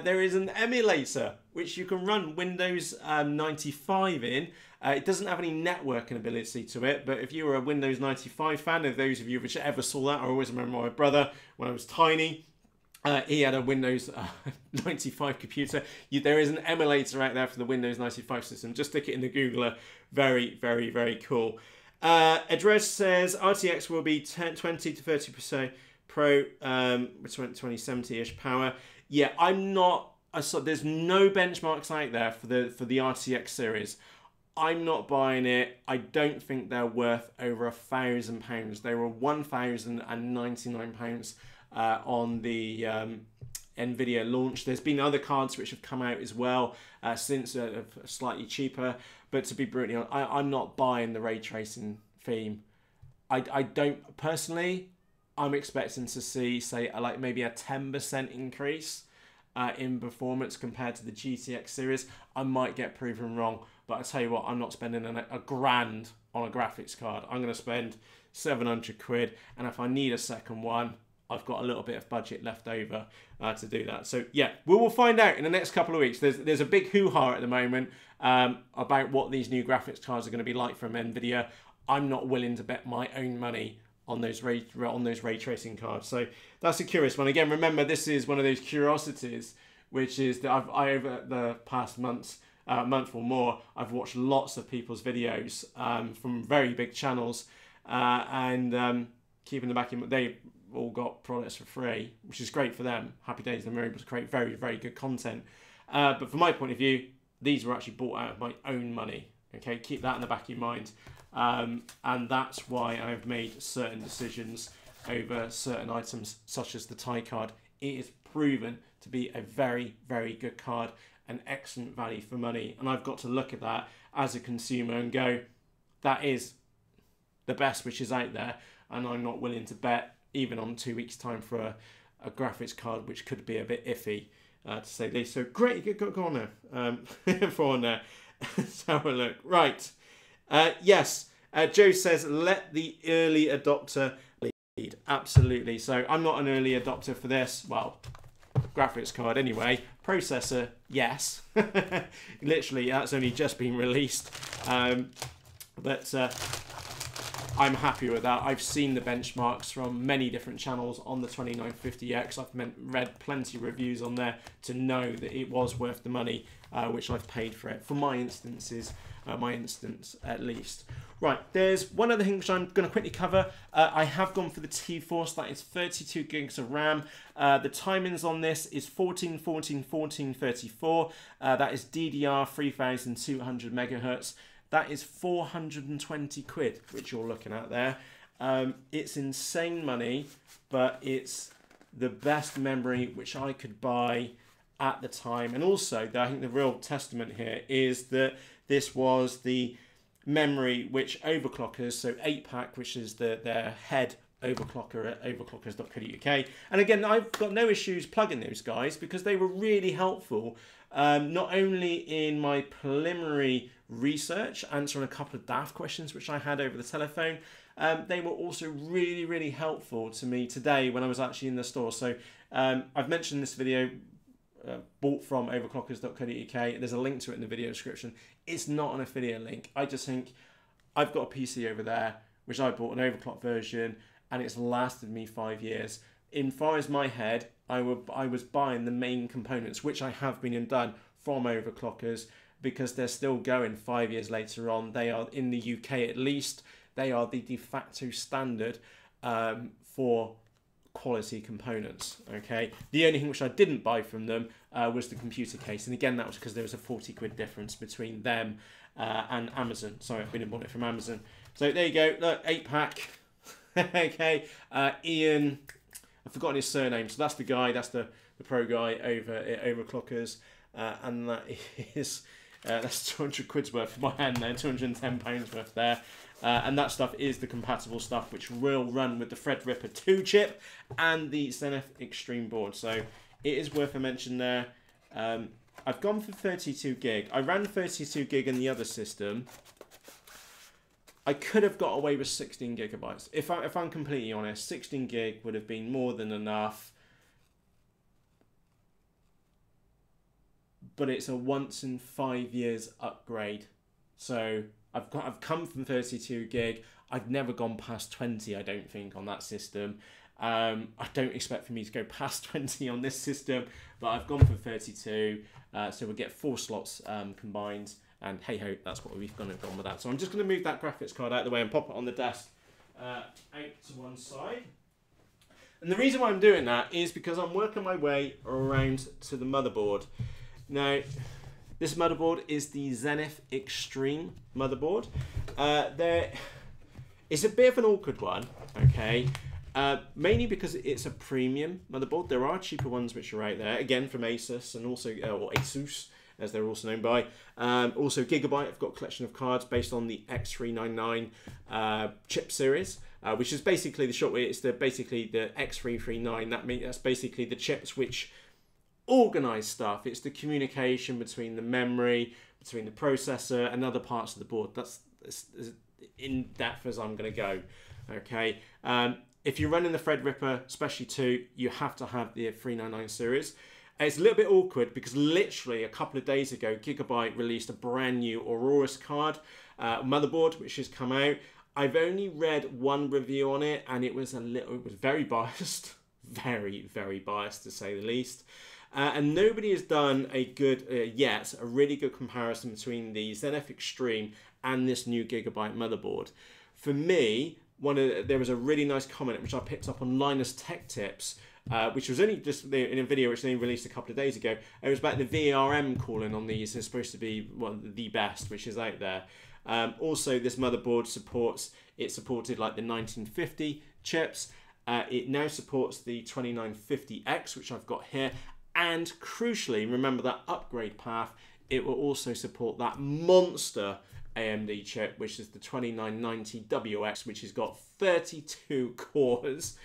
there is an emulator which you can run Windows 95 in. It doesn't have any networking ability to it, but if you were a Windows 95 fan, of those of you which ever saw that, I always remember my brother when I was tiny. He had a Windows 95 computer. There is an emulator out there for the Windows 95 system. Just stick it in the Googler. Very, very, very cool. Address says RTX will be 20 to 30% Pro, 2070-ish power. Yeah, I'm not. There's no benchmarks out there for the RTX series. I'm not buying it. I don't think they're worth over £1,000. They were £1,099 on the Nvidia launch. There's been other cards which have come out as well since slightly cheaper. But to be brutally honest, I'm not buying the ray tracing theme. I don't personally. I'm expecting to see, say, like maybe a 10% increase in performance compared to the GTX series. I might get proven wrong, but I tell you what, I'm not spending a grand on a graphics card. I'm going to spend 700 quid, and if I need a second one, I've got a little bit of budget left over to do that. So yeah, we will find out in the next couple of weeks. There's a big hoo-ha at the moment about what these new graphics cards are going to be like from Nvidia. I'm not willing to bet my own money on those ray tracing cards. So that's a curious one. Again, remember, this is one of those curiosities, which is that I've over the past month or more, I've watched lots of people's videos from very big channels, and keeping the back in, they all got products for free, which is great for them. Happy days, they're able to create very, very good content. But from my point of view, these were actually bought out of my own money. Okay, keep that in the back of your mind. And that's why I've made certain decisions over certain items, such as the Ti card. It is proven to be a very, very good card, an excellent value for money. And I've got to look at that as a consumer and go, that is the best which is out there. And I'm not willing to bet, even on 2 weeks' time, for a graphics card which could be a bit iffy, to say the least. So great, go on there. For on there. Let's have a look. Right. Yes, Joe says, let the early adopter lead. Absolutely. So I'm not an early adopter for this. Well, graphics card anyway. Processor, yes. Literally, that's only just been released. But I'm happy with that. I've seen the benchmarks from many different channels on the 2950X. I've read plenty of reviews on there to know that it was worth the money which I've paid for it. For my instances, my instance at least. Right, there's one other thing which I'm going to quickly cover. I have gone for the T-Force, that is 32 gigs of RAM. The timings on this is 14, 14, 14, 34. That is DDR 3200 megahertz. That is 420 quid, which you're looking at there. It's insane money, but it's the best memory which I could buy at the time. And also, I think the real testament here is that this was the memory which overclockers, so 8-pack, which is their head overclocker at overclockers.co.uk. And again, I've got no issues plugging those guys because they were really helpful, not only in my preliminary research, answering a couple of daft questions which I had over the telephone, they were also really, really helpful to me today when I was actually in the store. So I've mentioned this video, bought from overclockers.co.uk. There's a link to it in the video description. It's not an affiliate link. I just think I've got a PC over there which I bought an overclock version and it's lasted me 5 years. In far as my head, I was buying the main components, which I have been and done from overclockers, because they're still going 5 years later on. They are, in the UK at least, they are the de facto standard for quality components. Okay, the only thing which I didn't buy from them was the computer case, and again that was because there was a 40 quid difference between them and Amazon. Sorry, I've been and bought it from Amazon. So there you go, look, 8-pack. Okay, Ian, I've forgotten his surname, so that's the guy, that's the pro guy over at Overclockers, and that is that's 200 quid's worth of my hand there, 210 pounds worth there. And that stuff is the compatible stuff which will run with the Threadripper 2 chip and the Zenith Extreme board. So it is worth a mention there. I've gone for 32 gig. I ran 32 gig in the other system. I could have got away with 16 gigabytes. If I'm completely honest, 16 gig would have been more than enough. But it's a once in 5 years upgrade. So I've come from 32 gig. I've never gone past 20, I don't think, on that system. I don't expect for me to go past 20 on this system, but I've gone for 32. So we'll get 4 slots combined. And hey ho, that's what we've gone with that. So I'm just going to move that graphics card out of the way and pop it on the desk out to one side. And the reason why I'm doing that is because I'm working my way around to the motherboard. Now, this motherboard is the Zenith Extreme motherboard. It's a bit of an awkward one, okay? Mainly because it's a premium motherboard. There are cheaper ones which are out there, again from Asus and also or Asus, as they're also known by. Also Gigabyte, I've got a collection of cards based on the X399 chip series, which is basically the short way. It's basically the X339. That's basically the chips which organize stuff. It's the communication between the memory, between the processor and other parts of the board. That's as in depth as I'm going to go. Okay. If you're running the Threadripper, especially 2, you have to have the 399 series. It's a little bit awkward because literally a couple of days ago, Gigabyte released a brand new Aurorus card motherboard, which has come out. I've only read one review on it, and it was very biased, very, very biased to say the least. And nobody has done a good, a really good comparison between the Zenith Extreme and this new Gigabyte motherboard. For me, there was a really nice comment which I picked up on Linus Tech Tips, which was only just in a video which they released a couple of days ago. It was about the VRM calling on these. It's supposed to be the best, which is out there. Also, this motherboard supported like the 1950 chips. It now supports the 2950X, which I've got here. And crucially, remember that upgrade path, it will also support that monster AMD chip, which is the 2990WX, which has got 32 cores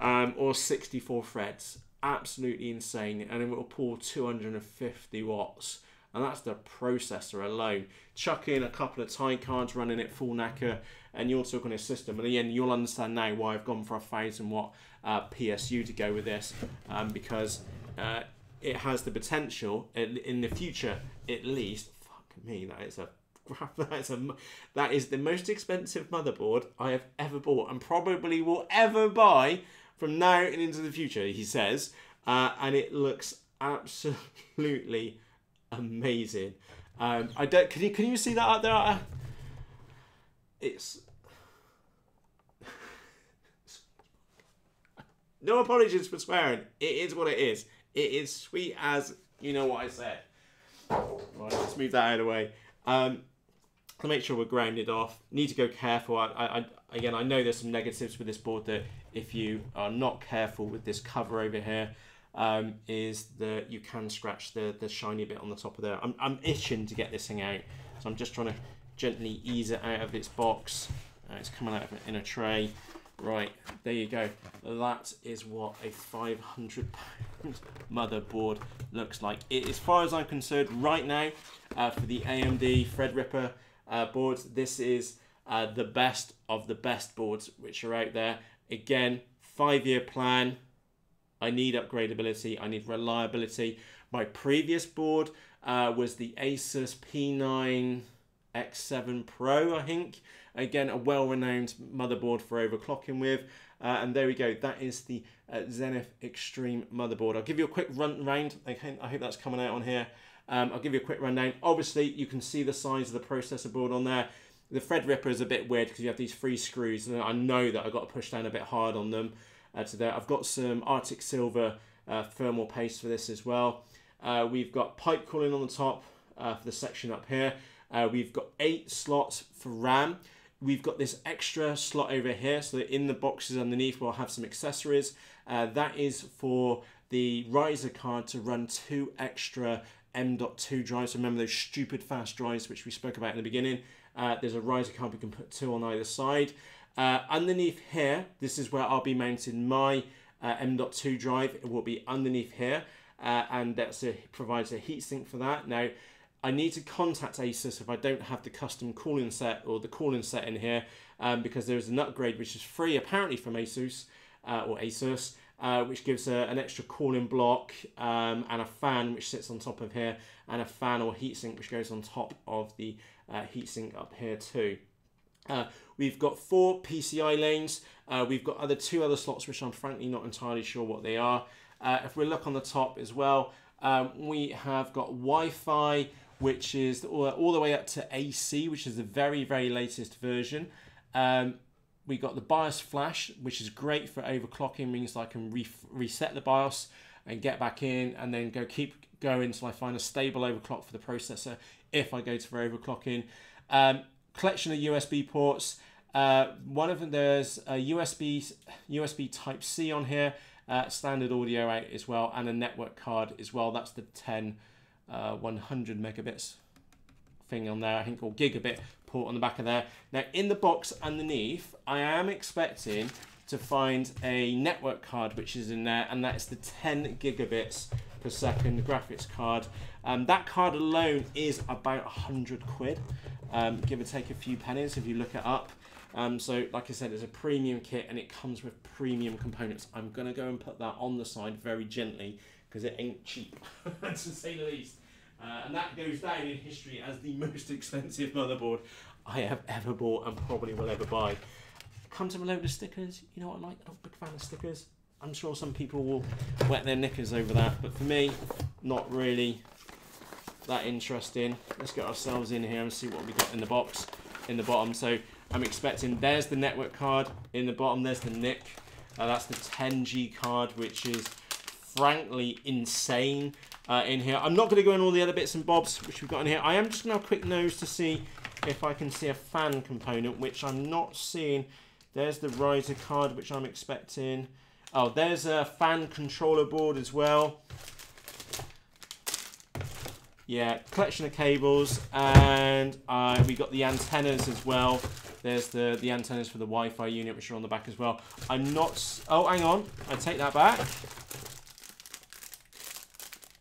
or 64 threads. Absolutely insane. And it will pull 250 watts. And that's the processor alone. Chuck in a couple of tie cards running it full knacker, and you're talking a system. And again, you'll understand now why I've gone for a 1000 watt PSU to go with this, because it has the potential in the future, at least. Fuck me, that is the most expensive motherboard I have ever bought, and probably will ever buy from now and into the future, he says. And it looks absolutely amazing. I don't. Can you see that up there? It's no apologies for swearing. It is what it is. It is sweet as you know what I said. Right, let's move that out of the way. To make sure we're grounded off. Need to go careful. Again, I know there's some negatives with this board that if you are not careful with this cover over here, is that you can scratch the shiny bit on the top of there. I'm itching to get this thing out, so I'm just trying to gently ease it out of its box. It's coming out in a tray. Right, there you go. That is what a £500 motherboard looks like. As far as I'm concerned, right now, for the AMD Threadripper boards, this is the best of the best boards which are out there. Again, 5-year plan. I need upgradability. I need reliability. My previous board was the Asus P9X7 Pro, I think. Again, a well-renowned motherboard for overclocking with. And there we go. That is the Zenith Extreme motherboard. I'll give you a quick run round. I hope that's coming out on here. I'll give you a quick rundown. Obviously, you can see the size of the processor board on there. The Threadripper is a bit weird because you have these 3 screws, and I know that I've got to push down a bit hard on them to there. I've got some Arctic Silver thermal paste for this as well. We've got pipe cooling on the top for the section up here. We've got 8 slots for RAM. We've got this extra slot over here, so that in the boxes underneath we'll have some accessories. That is for the riser card to run 2 extra M.2 drives. Remember those stupid fast drives which we spoke about in the beginning. There's a riser card we can put 2 on either side. Underneath here, this is where I'll be mounting my M.2 drive. It will be underneath here, and that provides a heatsink for that. Now, I need to contact Asus if I don't have the custom cooling set or the cooling set in here, because there's an upgrade which is free apparently from Asus, which gives an extra cooling block and a fan which sits on top of here, and a fan or heatsink which goes on top of the heatsink up here too. We've got 4 PCI lanes. We've got 2 other slots which I'm frankly not entirely sure what they are. If we look on the top as well, we have got Wi-Fi, which is all the way up to AC, which is the very, very latest version. We got the BIOS flash, which is great for overclocking, means I can reset the BIOS and get back in and then keep going until I find a stable overclock for the processor if I go for overclocking. Collection of USB ports. One of them, there's a USB Type-C on here, standard audio out as well, and a network card as well. That's the 100 megabits thing on there, I think, or gigabit port on the back of there. Now, in the box underneath, I am expecting to find a network card which is in there, and that's the 10 gigabits per second graphics card. That card alone is about 100 quid, give or take a few pennies if you look it up. So like I said, it's a premium kit and it comes with premium components. I'm gonna go and put that on the side very gently because it ain't cheap, to say the least. And that goes down in history as the most expensive motherboard I have ever bought and probably will ever buy. Comes with a load of stickers. You know what I like? I'm a big fan of stickers. I'm sure some people will wet their knickers over that, but for me, not really that interesting. Let's get ourselves in here and see what we got in the box in the bottom. So I'm expecting, there's the network card in the bottom, there's the NIC. That's the 10G card, which is frankly insane in here. I'm not going to go in all the other bits and bobs which we've got in here. I am just going to have a quick nose to see if I can see a fan component, which I'm not seeing. There's the riser card, which I'm expecting. Oh, there's a fan controller board as well. Yeah, collection of cables, and we got the antennas as well. There's the antennas for the Wi-Fi unit, which are on the back as well. I'm not... Oh, hang on. I take that back.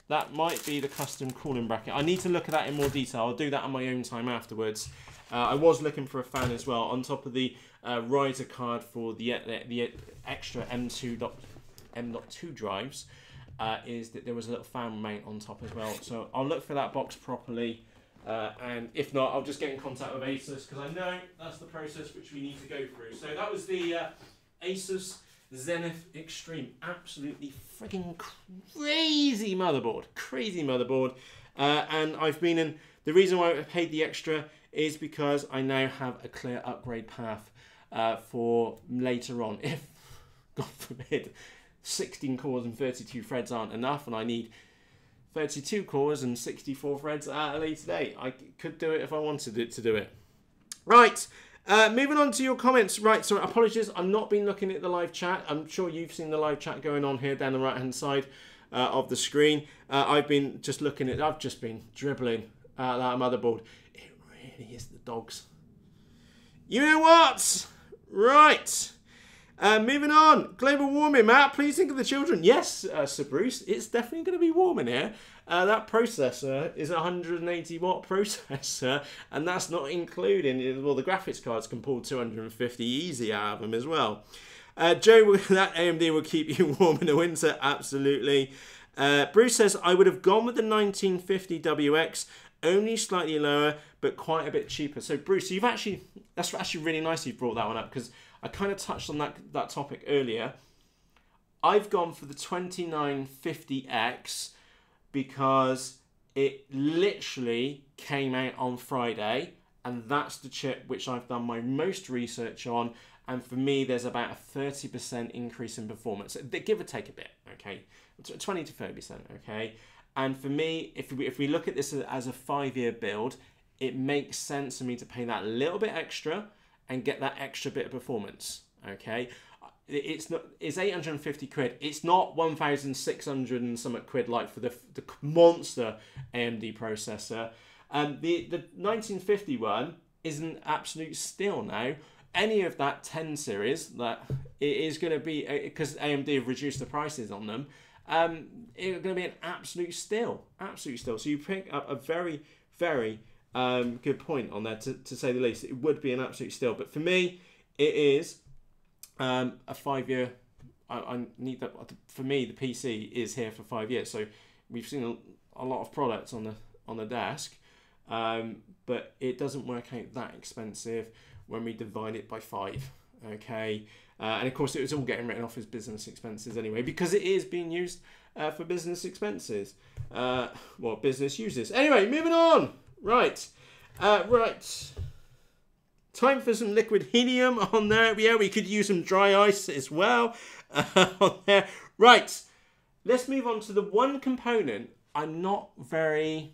That might be the custom cooling bracket. I need to look at that in more detail. I'll do that on my own time afterwards. I was looking for a fan as well on top of the riser card for the extra M.2 drives. Is that there was a little fan mount on top as well. So I'll look for that box properly, and if not, I'll just get in contact with Asus because I know that's the process which we need to go through. So that was the Asus Zenith Extreme. Absolutely freaking crazy motherboard. And I've been in The reason why I paid the extra is because I now have a clear upgrade path for later on. If, God forbid, 16 cores and 32 threads aren't enough and I need 32 cores and 64 threads at a later date, I could do it if I wanted it to do it. Right, moving on to your comments. Right, so apologies, I've not been looking at the live chat. I'm sure you've seen the live chat going on here down the right hand side of the screen. I've been just looking at, I've just been dribbling that motherboard. It really is the dogs. You know what? Right. Moving on. Global warming, Matt. Please think of the children. Yes, Sir Bruce. It's definitely going to be warm in here. That processor is a 180 watt processor, and that's not including, well, the graphics cards can pull 250 easy out of them as well. Joe, that AMD will keep you warm in the winter. Absolutely. Bruce says, I would have gone with the 1950WX, only slightly lower, but quite a bit cheaper. So, Bruce, you've actually, that's actually really nice you brought that one up, because I kind of touched on that topic earlier. I've gone for the 2950X because it literally came out on Friday, and that's the chip which I've done my most research on. And for me, there's about a 30% increase in performance. They give or take a bit, okay? 20 to 30%, okay? And for me, if we look at this as a 5-year build, it makes sense for me to pay that little bit extra and get that extra bit of performance, okay? It's 850 quid. It's not 1,600 and something quid like for the monster AMD processor. The 1950 one is an absolute steal now. Any of that 10 series that it is going to be, because AMD have reduced the prices on them, it's going to be an absolute steal. Absolute steal. So you pick up a very, very good point on that, to say the least. It would be an absolute steal. But for me, it is a 5-year. I need that. For me, the PC is here for 5 years. So we've seen a lot of products on the desk, but it doesn't work out that expensive when we divide it by 5. Okay, and of course it was all getting written off as business expenses anyway, because it is being used for business expenses. Well, business uses. Anyway, moving on. Right. Time for some liquid helium on there. Yeah, we could use some dry ice as well on there. Right. Let's move on to the one component I'm not very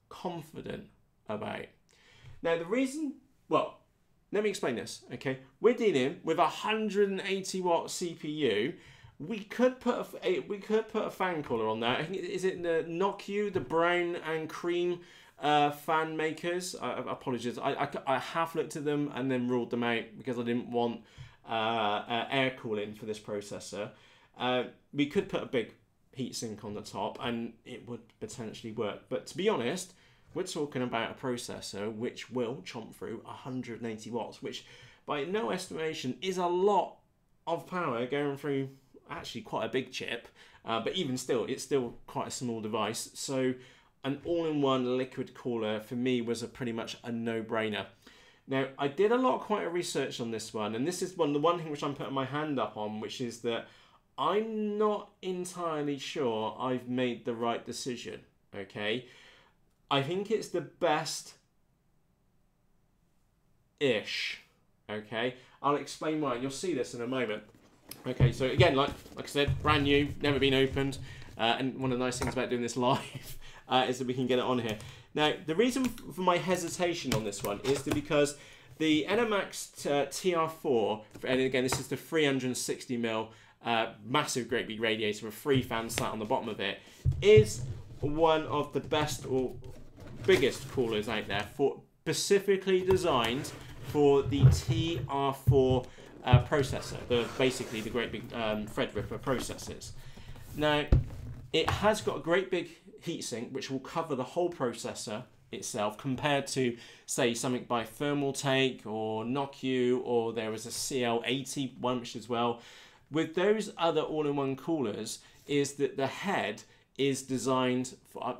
confident about. Now, the reason, well, let me explain this, okay? We're dealing with a 180 watt CPU. We could put a fan cooler on there. I think, is it the Nokia, the brown and cream fan makers? Apologies, I have looked at them and then ruled them out because I didn't want air cooling for this processor. We could put a big heatsink on the top and it would potentially work. But to be honest, we're talking about a processor which will chomp through 180 watts, which by no estimation is a lot of power going through actually quite a big chip. But even still, it's still quite a small device. So an all-in-one liquid cooler for me was pretty much a no-brainer. Now, I did quite a research on this one, and this is the one thing which I'm putting my hand up on, which is that I'm not entirely sure I've made the right decision, okay? I think it's the best-ish, okay? I'll explain why, and you'll see this in a moment. Okay, so again, like I said, brand new, never been opened, and one of the nice things about doing this live is that we can get it on here. Now, the reason for my hesitation on this one is because the NMAX TR4, and again, this is the 360mm massive great big radiator with 3 fans sat on the bottom of it, is one of the best or biggest coolers out there, specifically designed for the TR4 processor, basically the great big Threadripper processors. Now, it has got a great big heatsink which will cover the whole processor itself, compared to, say, something by Thermaltake or Nokia, or there is a CL80 one which as well. With those other all-in-one coolers, is that the head is designed for,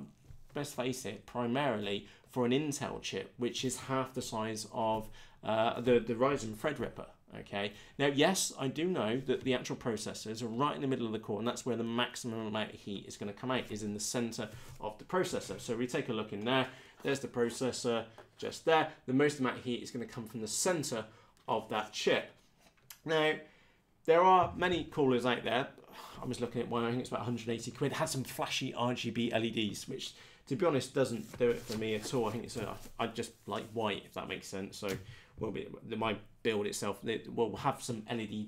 let's face it, primarily for an Intel chip, which is half the size of the Ryzen Threadripper. Okay, now yes, I do know that the actual processors are right in the middle of the core, and that's where the maximum amount of heat is going to come out, is in the center of the processor. So we take a look in there, there's the processor just there. The most amount of heat is going to come from the center of that chip. Now, there are many coolers out there. I was looking at one, I think it's about 180 quid. It had some flashy RGB LEDs, which, to be honest, doesn't do it for me at all. I think I just like white, if that makes sense. So my build itself, it will have some LED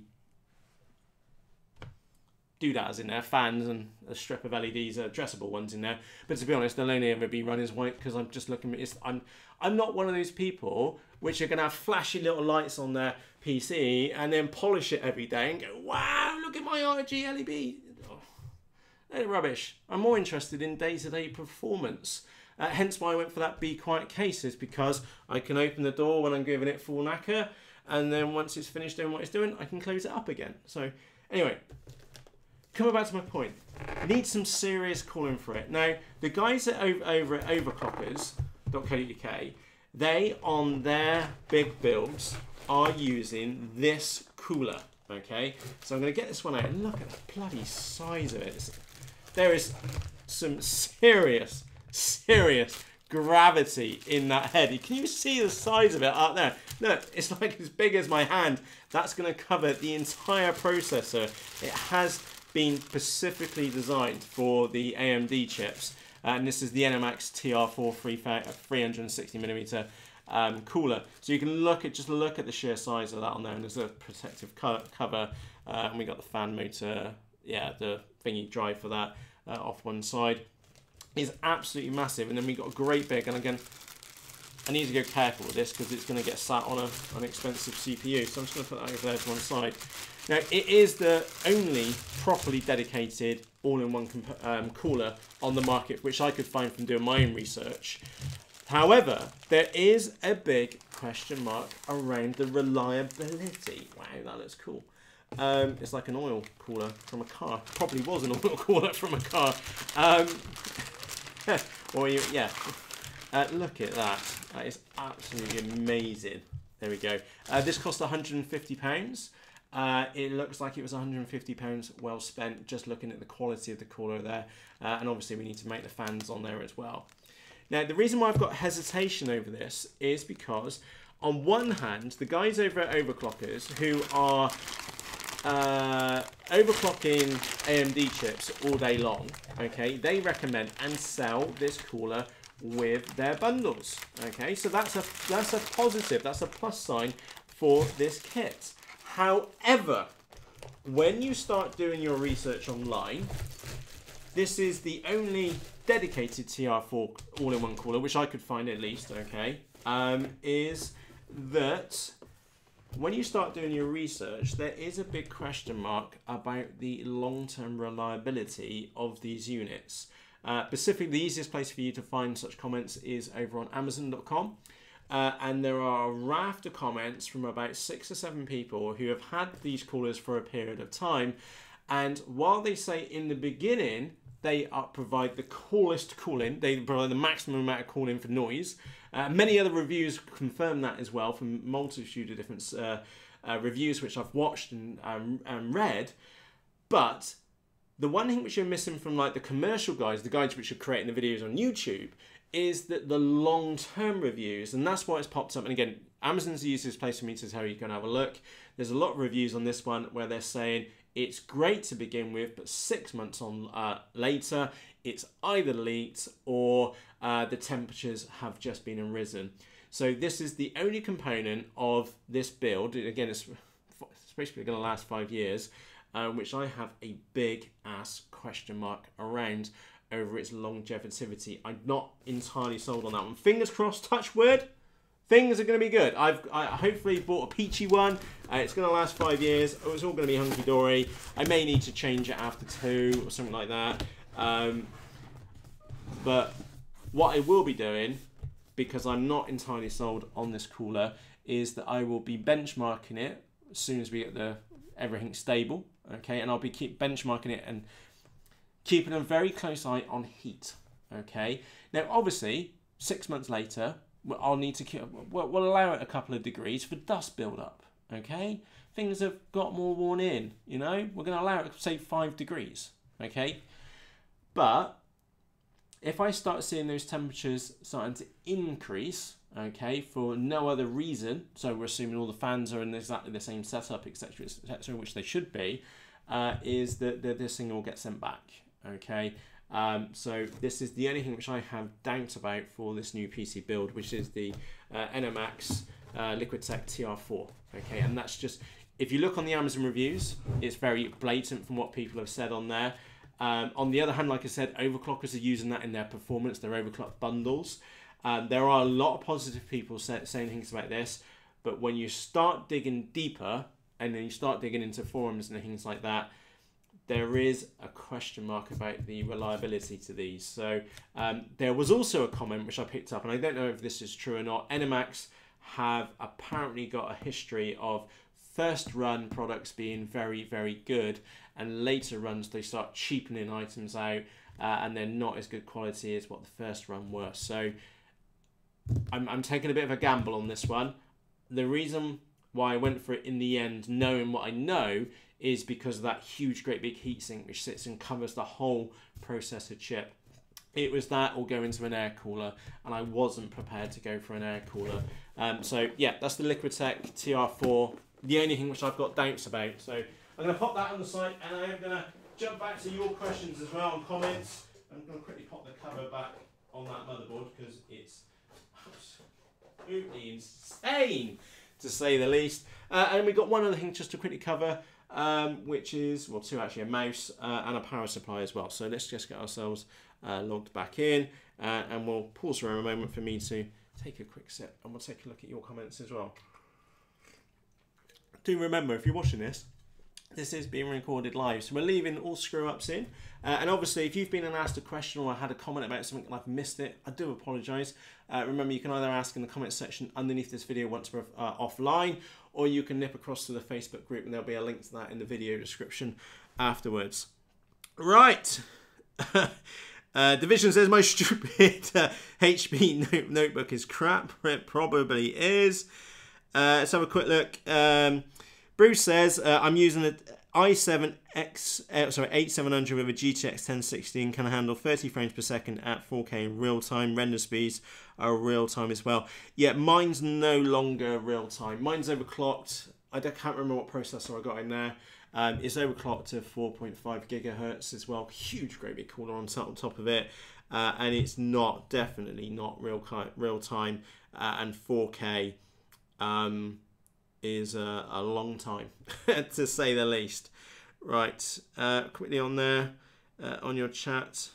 doodads in there, fans and a strip of LEDs, addressable ones in there. But to be honest, they'll only ever be run as white, because I'm just looking at I'm not one of those people which are going to have flashy little lights on their PC and then polish it every day and go, wow, look at my RGB LED. Oh, they're rubbish. I'm more interested in day-to-day performance. Hence why I went for that Be Quiet case, is because I can open the door when I'm giving it full knacker, and then once it's finished doing what it's doing, I can close it up again. So anyway, coming back to my point, need some serious cooling for it. Now, the guys over at overclockers.co.uk, they, on their big builds, are using this cooler, okay? So I'm going to get this one out, and look at the bloody size of it. There is some serious gravity in that head. Can you see the size of it up there? Look, it's like as big as my hand. That's going to cover the entire processor. It has been specifically designed for the AMD chips, and this is the NMAX TR4 360mm cooler. So you can just look at the sheer size of that on there, and there's a protective cover, and we got the fan motor, yeah, the thingy drive for that off one side. Is absolutely massive, and then we got a great big, and again, I need to go careful with this because it's going to get sat on an expensive CPU, so I'm just going to put that over there to one side. Now, it is the only properly dedicated all-in-one cooler on the market, which I could find from doing my own research. However, there is a big question mark around the reliability. Wow, that looks cool. It's like an oil cooler from a car. Probably was an oil cooler from a car. Yeah. Look at that. That is absolutely amazing. There we go. This cost £150. It looks like it was £150 well spent, just looking at the quality of the cooler there. And obviously we need to make the fans on there as well. Now, the reason why I've got hesitation over this is because, on one hand, the guys over at Overclockers, who are overclocking AMD chips all day long, okay, they recommend and sell this cooler with their bundles, okay, so that's a positive, that's a plus sign for this kit. However, when you start doing your research online, this is the only dedicated TR4 all-in-one cooler, which I could find at least, okay, is that when you start doing your research, there is a big question mark about the long-term reliability of these units. Specifically, the easiest place for you to find such comments is over on Amazon.com. And there are a raft of comments from about 6 or 7 people who have had these coolers for a period of time. And while they say in the beginning they provide the coolest cooling, they provide the maximum amount of cooling for noise, many other reviews confirm that as well, from multitude of different reviews which I've watched and read. But the one thing which you're missing from like the commercial guys, the guys which are creating the videos on YouTube, is that the long-term reviews, and that's why it's popped up. And again, Amazon's the easiest place for me to tell you, go and have a look. There's a lot of reviews on this one where they're saying it's great to begin with, but 6 months on later, it's either leaked or the temperatures have just been arisen. So this is the only component of this build. Again, it's basically going to last 5 years, which I have a big ass question mark around over its longevity. I'm not entirely sold on that one. Fingers crossed, touch wood, things are going to be good. I hopefully bought a peachy one. It's going to last 5 years. It's all going to be hunky-dory. I may need to change it after 2 or something like that. But what I will be doing, because I'm not entirely sold on this cooler, is that I will be benchmarking it as soon as we get everything stable. Okay, and I'll be keep benchmarking it and keeping a very close eye on heat. Okay, now obviously 6 months later, I'll need to, we'll allow it a couple of degrees for dust build-up, okay? Things have got more worn in, you know? We're going to allow it, say, 5 degrees, okay? But if I start seeing those temperatures starting to increase, okay, for no other reason, so we're assuming all the fans are in exactly the same setup, etc., which they should be, is that this thing will get sent back, okay? So this is the only thing which I have doubts about for this new PC build, which is the NMAX Liquidtech TR4, okay? And that's just, if you look on the Amazon reviews, it's very blatant from what people have said on there. On the other hand, like I said, overclockers are using that in their performance, their overclock bundles. There are a lot of positive people saying things about this, but when you start digging deeper and then you start digging into forums and things like that, there is a question mark about the reliability to these. So there was also a comment which I picked up, and I don't know if this is true or not. NMAX have apparently got a history of first run products being very, very good, and later runs they start cheapening items out and they're not as good quality as what the first run were. So I'm taking a bit of a gamble on this one. The reason why I went for it in the end, knowing what I know, is because of that huge, great big heatsink which sits and covers the whole processor chip. It was that or go into an air cooler, and I wasn't prepared to go for an air cooler. So yeah, that's the Liquidtech TR4, the only thing which I've got doubts about. So I'm going to pop that on the site, and I am going to jump back to your questions as well and comments. I'm going to quickly pop the cover back on that motherboard because it's absolutely insane, to say the least. And we've got one other thing just to quickly cover, which is, well, two actually, a mouse and a power supply as well. So let's just get ourselves logged back in, and we'll pause for a moment for me to take a quick sip, and we'll take a look at your comments as well. Do remember, if you're watching this, this is being recorded live, so we're leaving all screw-ups in. And obviously, if you've been asked a question or had a comment about something and I've missed it, I do apologise. Remember, you can either ask in the comment section underneath this video once we're offline, or you can nip across to the Facebook group, and there'll be a link to that in the video description afterwards. Right. Division says my stupid HP notebook is crap. It probably is. Let's have a quick look. Bruce says I'm using an i7 8700 with a GTX 1060 and can handle 30 frames per second at 4K in real time. Render speeds are real time as well. Yeah, mine's no longer real time. Mine's overclocked. I can't remember what processor I got in there. It's overclocked to 4.5 gigahertz as well. Huge, great big cooler on top of it, and it's definitely not real time. And 4K is a long time to say the least. Right, quickly on there, on your chat.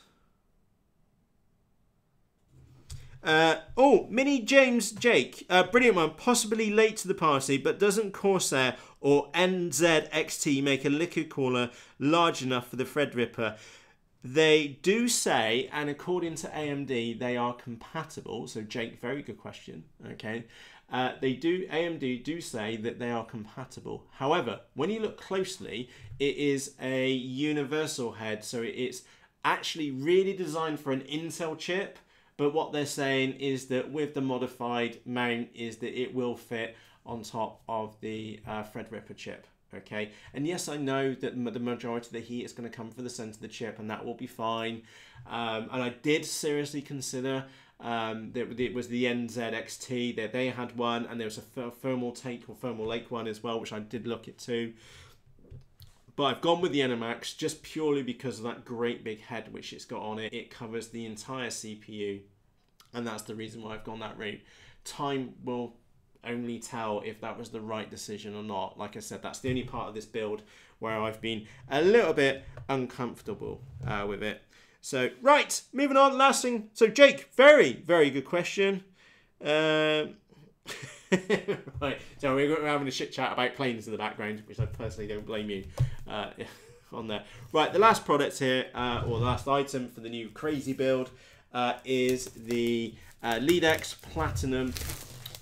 Mini James Jake, brilliant one. Possibly late to the party, but doesn't Corsair or NZXT make a liquid cooler large enough for the Threadripper? They do say, and according to AMD, they are compatible. So Jake, very good question. Okay, AMD do say that they are compatible. However, when you look closely, it is a universal head, so it's actually really designed for an Intel chip. But what they're saying is that with the modified mount is that it will fit on top of the Threadripper chip. Okay, and yes, I know that the majority of the heat is going to come from the center of the chip, and that will be fine. And I did seriously consider that it was the NZXT, that they had one, and there was a thermal take or thermal lake one as well, which I did look at too. But I've gone with the NMAX just purely because of that great big head which it's got on it. It covers the entire CPU, and that's the reason why I've gone that route. Time will only tell if that was the right decision or not. Like I said, that's the only part of this build where I've been a little bit uncomfortable with it. So, right, moving on, last thing. So, Jake, very, very good question. Right, so we're having a shit chat about planes in the background, which I personally don't blame you on there. Right, the last product here, or the last item for the new crazy build, is the LeadX Platinum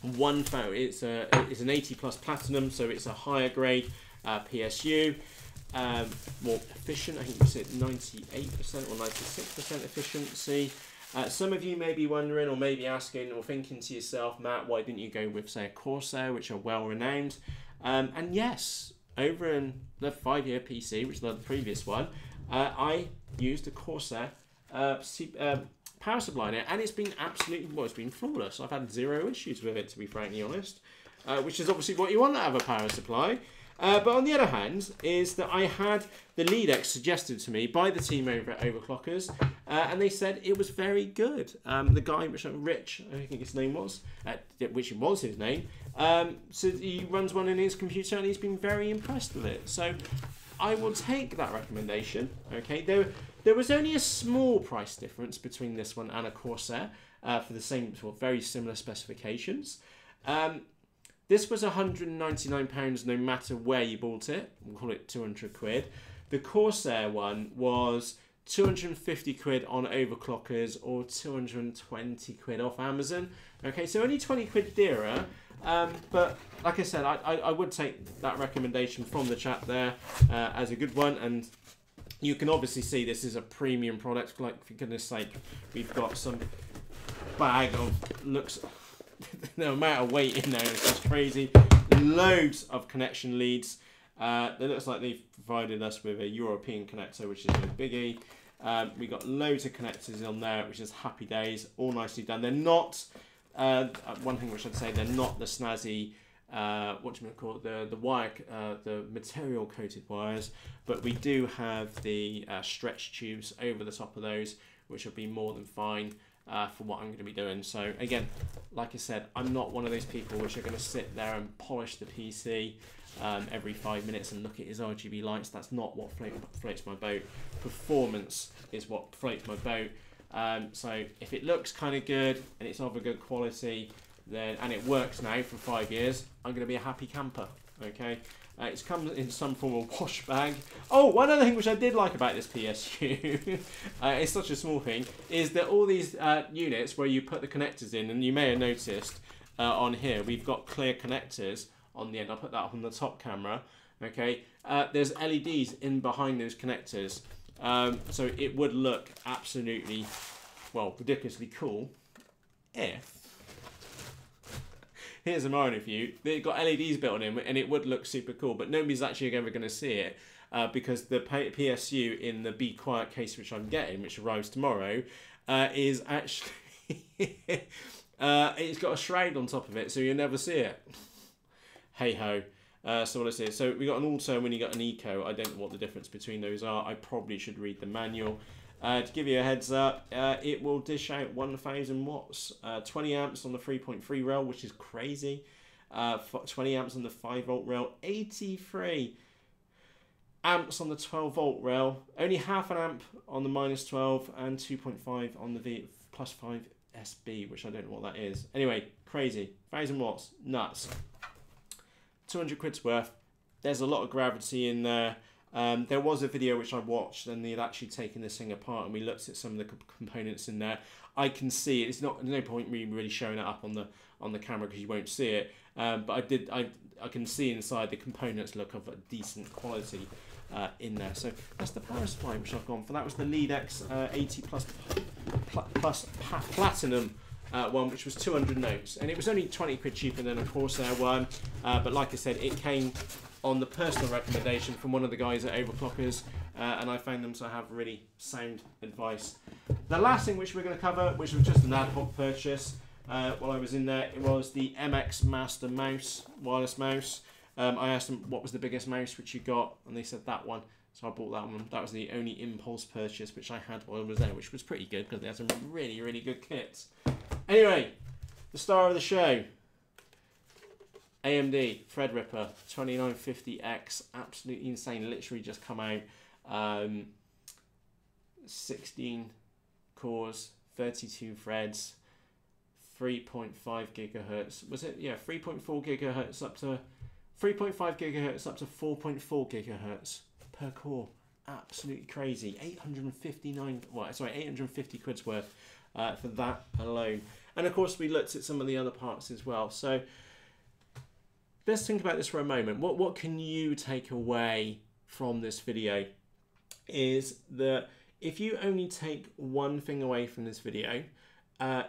1000. It's an 80 plus Platinum, so it's a higher grade PSU, more efficient. I think you said 98% or 96% efficiency. Some of you may be wondering or maybe asking or thinking to yourself, Matt, why didn't you go with, say, a Corsair, which are well renowned? And yes, over in the 5-year PC, which is the previous one, I used a Corsair power supply in it, and it's been absolutely, well, it's been flawless. I've had 0 issues with it, to be frankly honest, which is obviously what you want to have a power supply. But on the other hand, is that I had the LeadX suggested to me by the team over at Overclockers, and they said it was very good. The guy, Rich, I think his name was, which was his name, so he runs one in his computer, and he's been very impressed with it. So I will take that recommendation. Okay, there was only a small price difference between this one and a Corsair for the same, well, very similar specifications. This was £199 no matter where you bought it. We'll call it 200 quid. The Corsair one was 250 quid on Overclockers or 220 quid off Amazon. Okay, so only 20 quid dearer. But like I said, I would take that recommendation from the chat there as a good one. And you can obviously see this is a premium product. Like, for goodness sake, we've got some bag of, looks... the amount of weight in there is just crazy. Loads of connection leads. It looks like they've provided us with a European connector, which is no biggie. We got loads of connectors on there, which is happy days. All nicely done. They're not, one thing which I'd say, they're not the snazzy, what do you call it, the wire, the material coated wires, but we do have the stretch tubes over the top of those, which will be more than fine. For what I'm going to be doing. So again, like I said, I'm not one of those people which are going to sit there and polish the PC every 5 minutes and look at his RGB lights. That's not what floats my boat. Performance is what floats my boat. So if it looks kind of good and it's of a good quality, then, and it works now for 5 years, I'm going to be a happy camper. Okay. It's come in some form of wash bag. Oh, one other thing which I did like about this PSU, it's such a small thing, is that all these units where you put the connectors in, and you may have noticed on here, we've got clear connectors on the end. I'll put that up on the top camera. Okay, there's LEDs in behind those connectors. So it would look absolutely, well, ridiculously cool if... Here's an irony for you. They've got LEDs built in, and it would look super cool, but nobody's actually ever going to see it because the PSU in the Be Quiet case, which I'm getting, which arrives tomorrow, is actually it's got a shroud on top of it, so you'll never see it. Hey ho. So what is it? So we got an auto when you got an eco. I don't know what the difference between those are. I probably should read the manual. To give you a heads up, it will dish out 1000 watts, 20 amps on the 3.3 rail, which is crazy, 20 amps on the 5 volt rail, 83 amps on the 12 volt rail, only half an amp on the -12, and 2.5 on the +5 SB, which I don't know what that is. Anyway, crazy, 1000 watts, nuts, 200 quid's worth. There's a lot of gravity in there. There was a video which I watched, and they'd actually taken this thing apart, and we looked at some of the components in there. I can see it. It's not, there's no point me really showing it up on the camera because you won't see it. But I can see inside the components look of a decent quality in there. So that's the power supply which I've gone for. That was the LeadX 80 plus platinum one, which was 200 notes, and it was only 20 quid cheaper than a Corsair one. But like I said, it came on the personal recommendation from one of the guys at Overclockers, and I found them to have really sound advice. The last thing which we're going to cover, which was just an ad hoc purchase while I was in there, it was the MX Master mouse, wireless mouse. I asked them what was the biggest mouse which you got, and they said that one. So I bought that one. That was the only impulse purchase which I had while I was there, which was pretty good because they had some really, really good kits. Anyway, the star of the show. AMD Threadripper 2950X, absolutely insane, literally just come out. 16 cores, 32 threads, 3.5 gigahertz. Was it? Yeah, 3.4 gigahertz up to 3.5 gigahertz up to 4.4 gigahertz per core. Absolutely crazy. 850 quid's worth for that alone. And of course, we looked at some of the other parts as well. So let's think about this for a moment. What can you take away from this video is that if you only take one thing away from this video,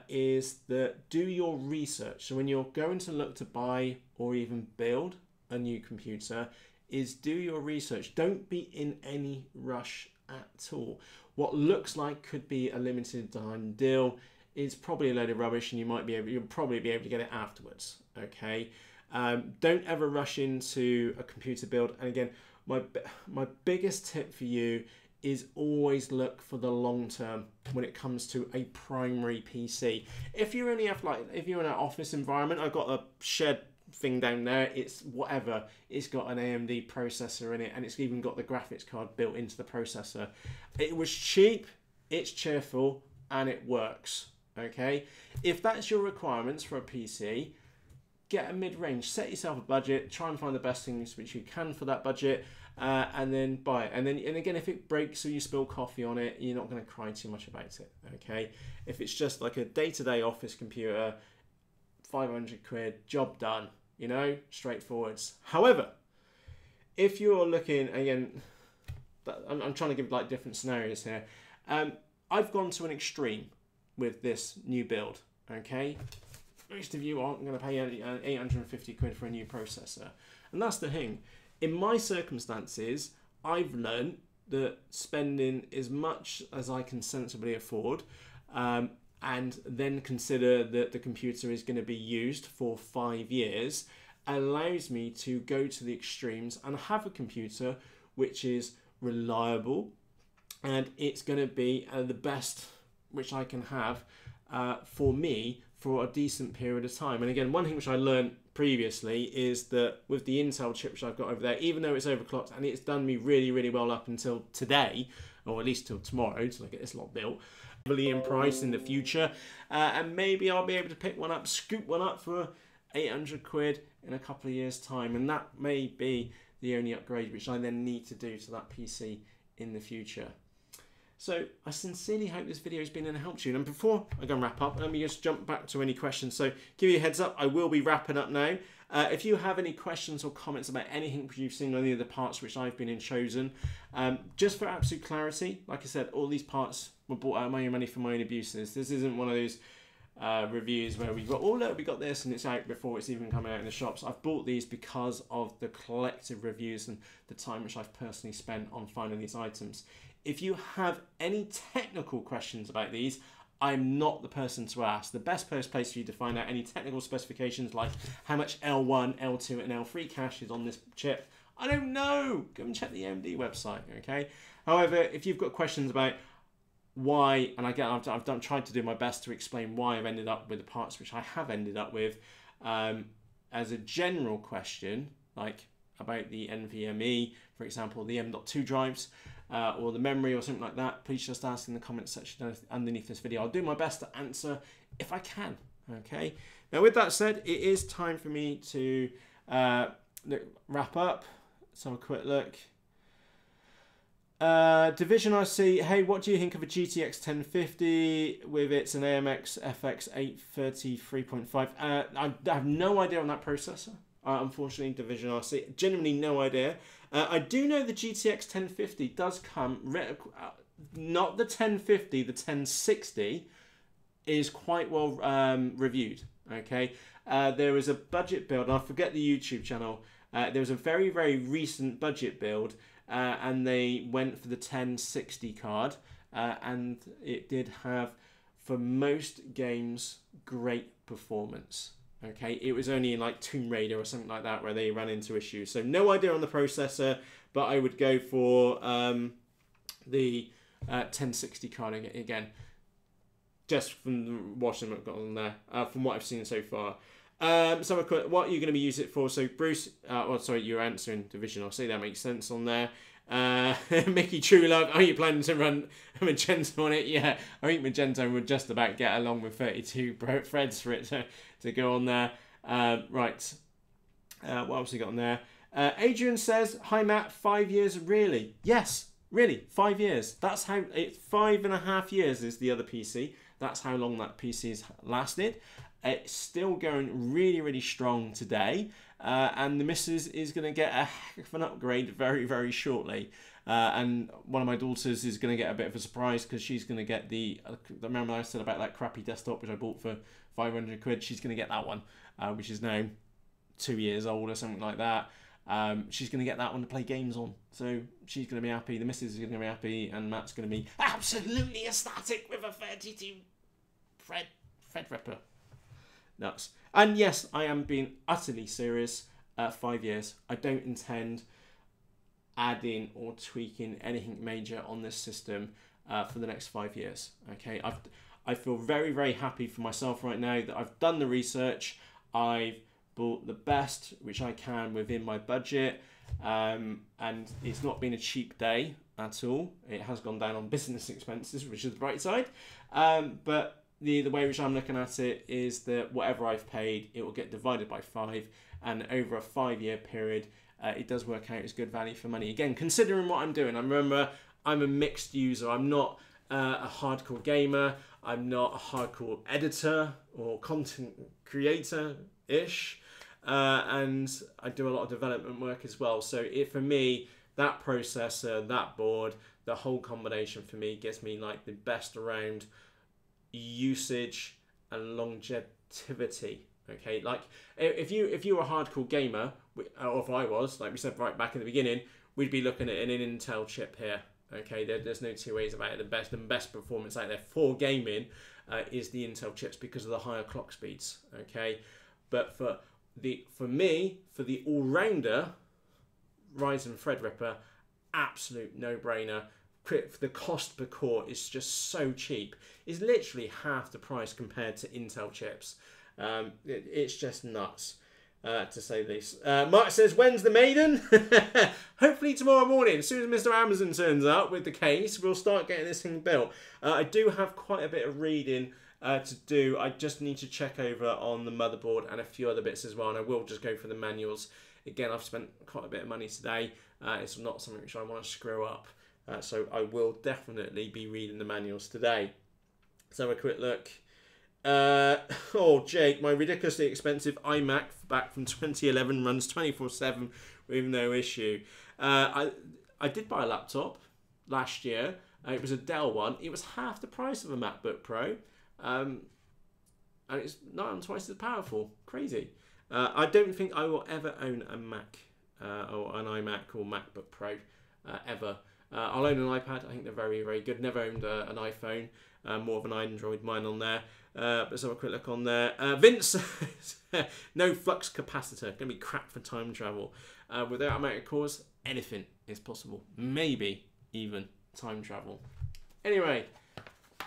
is that do your research. So when you're going to look to buy or even build a new computer, is do your research. Don't be in any rush at all. What looks like could be a limited time deal is probably a load of rubbish, and you'll probably be able to get it afterwards. Okay, don't ever rush into a computer build. And again, my biggest tip for you is always look for the long term when it comes to a primary PC. If you only have if you're in an office environment, I've got a shed thing down there, it's whatever, it's got an AMD processor in it, and it's even got the graphics card built into the processor. It was cheap, it's cheerful, and it works. Okay, if that's your requirements for a PC, get a mid-range, set yourself a budget, try and find the best things which you can for that budget, and then buy it. And again, if it breaks or you spill coffee on it, you're not going to cry too much about it. Okay, if it's just like a day-to-day office computer, 500 quid, job done, you know, straightforwards. However, if you're looking, again, I'm trying to give like different scenarios here. I've gone to an extreme with this new build. Okay, most of you aren't going to pay 850 quid for a new processor, and that's the thing. In my circumstances, I've learned that spending as much as I can sensibly afford, and then consider that the computer is going to be used for 5 years, allows me to go to the extremes and have a computer which is reliable, and it's going to be the best which I can have for me for a decent period of time. And again, one thing which I learned previously is that with the Intel chip which I've got over there, even though it's overclocked and it's done me really, really well up until today, or at least till tomorrow, till I get this lot built, heavily in price in the future, and maybe I'll be able to pick one up, scoop one up for 800 quid in a couple of years time, and that may be the only upgrade which I then need to do to that PC in the future. So I sincerely hope this video has been and helped you. And before I go and wrap up, let me just jump back to any questions. So give you a heads up, I will be wrapping up now. If you have any questions or comments about anything you've seen on any of the parts which I've been chosen, just for absolute clarity, like I said, all these parts were bought out of my own money for my own abuses. This isn't one of those reviews where we've got, oh look, we got this and it's out before it's even coming out in the shops. I've bought these because of the collective reviews and the time which I've personally spent on finding these items. If you have any technical questions about these, I'm not the person to ask. The best place for you to find out any technical specifications, like how much L1, L2 and L3 cache is on this chip, I don't know. Go and check the AMD website, okay? However, if you've got questions about why, and again, I've tried to do my best to explain why I've ended up with the parts which I have ended up with, as a general question, like about the NVMe, for example, the M.2 drives, or the memory or something like that, please just ask in the comment section underneath this video. I'll do my best to answer if I can, okay? Now with that said, it is time for me to wrap up. Let's have a quick look. Division RC, hey, what do you think of a GTX 1050 with its an AMX FX 830 3.5? I have no idea on that processor. Unfortunately, Division RC, genuinely no idea. I do know the GTX 1050 does come, not the 1050, the 1060 is quite well reviewed, okay? There was a budget build, and I forget the YouTube channel, there was a very, very recent budget build, and they went for the 1060 card, and it did have, for most games, great performance. Okay, it was only in like Tomb Raider or something like that where they ran into issues. So no idea on the processor, but I would go for the 1060 card again, just from watching what I've got on there, from what I've seen so far. So what are you going to be using it for? So Bruce, well, sorry, you're answering Division. I'll say that makes sense on there. Mickey Truelove, are you planning to run Magento on it? Yeah, I think Magento would just about get along with 32 threads for it to go on there. Right, what else we got on there? Adrian says, hi Matt, 5 years, really? Yes, really, 5 years. That's how, it's 5.5 years is the other PC. That's how long that PC has lasted. It's still going really, really strong today. and the missus is going to get a heck of an upgrade very, very shortly. And one of my daughters is going to get a bit of a surprise because she's going to get the, remember I said about that crappy desktop which I bought for 500 quid, she's going to get that one, which is now 2 years old or something like that. She's going to get that one to play games on. So she's going to be happy, the missus is going to be happy, and Matt's going to be absolutely ecstatic with a 32 Threadripper. Nuts. And yes, I am being utterly serious. 5 years. I don't intend adding or tweaking anything major on this system for the next 5 years. Okay, I feel very, very happy for myself right now that I've done the research. I've bought the best which I can within my budget, and it's not been a cheap day at all. It has gone down on business expenses, which is the bright side, but the way which I'm looking at it is that whatever I've paid, it will get divided by 5, and over a 5-year period, it does work out as good value for money. Again, considering what I'm doing, I remember I'm a mixed user. I'm not a hardcore gamer. I'm not a hardcore editor or content creator-ish, and I do a lot of development work as well. So for me, that processor, that board, the whole combination for me gives me like the best around usage and longevity. Okay, like if you were a hardcore gamer, or if I was, like we said right back in the beginning, we'd be looking at an Intel chip here. Okay, there's no two ways about it. The best performance out there for gaming is the Intel chips because of the higher clock speeds. Okay, but for me, for the all-rounder, Ryzen Threadripper, absolute no-brainer. The cost per core is just so cheap. It's literally half the price compared to Intel chips. It's just nuts, to say the least. Mark says, when's the maiden? Hopefully tomorrow morning. As soon as Mr. Amazon turns up with the case, we'll start getting this thing built. I do have quite a bit of reading to do. I just need to check over on the motherboard and a few other bits as well, and I will just go for the manuals. Again, I've spent quite a bit of money today. It's not something which I want to screw up. So I will definitely be reading the manuals today. Let's have a quick look. Oh, Jake, my ridiculously expensive iMac back from 2011 runs 24/7 with no issue. I did buy a laptop last year. It was a Dell one. It was half the price of a MacBook Pro. And it's not twice as powerful. Crazy. I don't think I will ever own a Mac or an iMac or MacBook Pro ever. I'll own an iPad. I think they're very, very good. Never owned an iPhone. More of an Android mine on there. Let's have a quick look on there. Vince says, no flux capacitor. Going to be crap for time travel. Without automatic cores, anything is possible. Maybe even time travel. Anyway,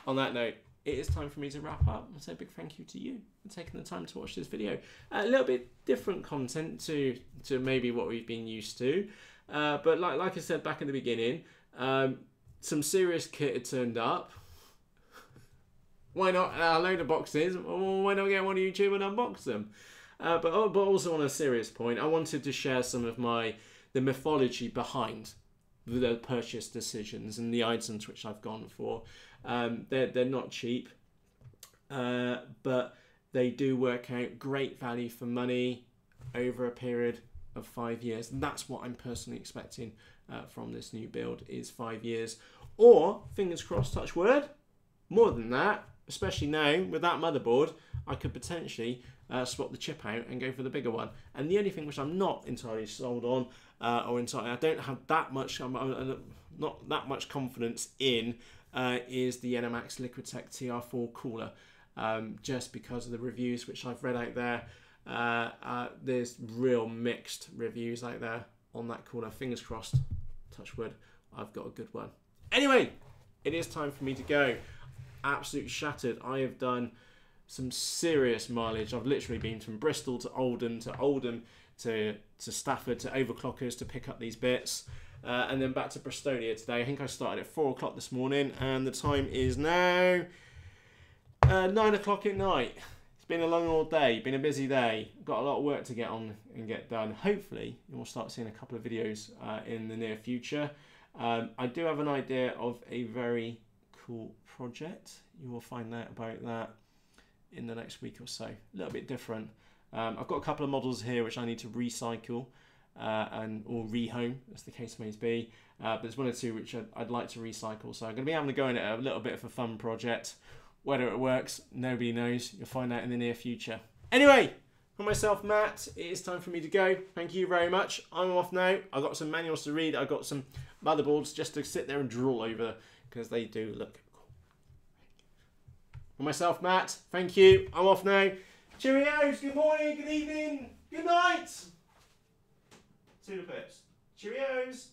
on that note, it is time for me to wrap up and say a big thank you to you for taking the time to watch this video. A little bit different content to maybe what we've been used to. But like I said back in the beginning, some serious kit had turned up. Why not a load of boxes? Or why not get one on YouTube and unbox them? But also on a serious point, I wanted to share some of the mythology behind the purchase decisions and the items which I've gone for. They're not cheap, but they do work out great value for money over a period of 5 years. And that's what I'm personally expecting from this new build is 5 years, or fingers crossed, touch wood, more than that. Especially now with that motherboard, I could potentially swap the chip out and go for the bigger one. And the only thing which I'm not entirely sold on, I don't have that much, not that much confidence in, is the NMAX Liquidtech TR4 cooler. Just because of the reviews which I've read out there, there's real mixed reviews out there on that cooler. Fingers crossed, touch wood, I've got a good one. Anyway, it is time for me to go. Absolutely shattered. I have done some serious mileage. I've literally been from Bristol to Oldham to Stafford to Overclockers to pick up these bits, and then back to Bristolia today. I think I started at 4 o'clock this morning, and the time is now 9 o'clock at night. It's been a long old day, been a busy day. Got a lot of work to get on and get done. Hopefully, you'll start seeing a couple of videos in the near future. I do have an idea of a very cool project. You will find out about that in the next week or so. A little bit different. I've got a couple of models here which I need to recycle or rehome, as the case may be. But there's one or two which I'd like to recycle. So I'm going to be having to go in at a little bit of a fun project. Whether it works, nobody knows. You'll find out in the near future. Anyway, for myself, Matt, it is time for me to go. Thank you very much. I'm off now. I've got some manuals to read. I've got some motherboards just to sit there and drool over because they do look cool. For myself, Matt, thank you. I'm off now. Cheerios. Good morning, good evening, good night. To the pips. Cheerios.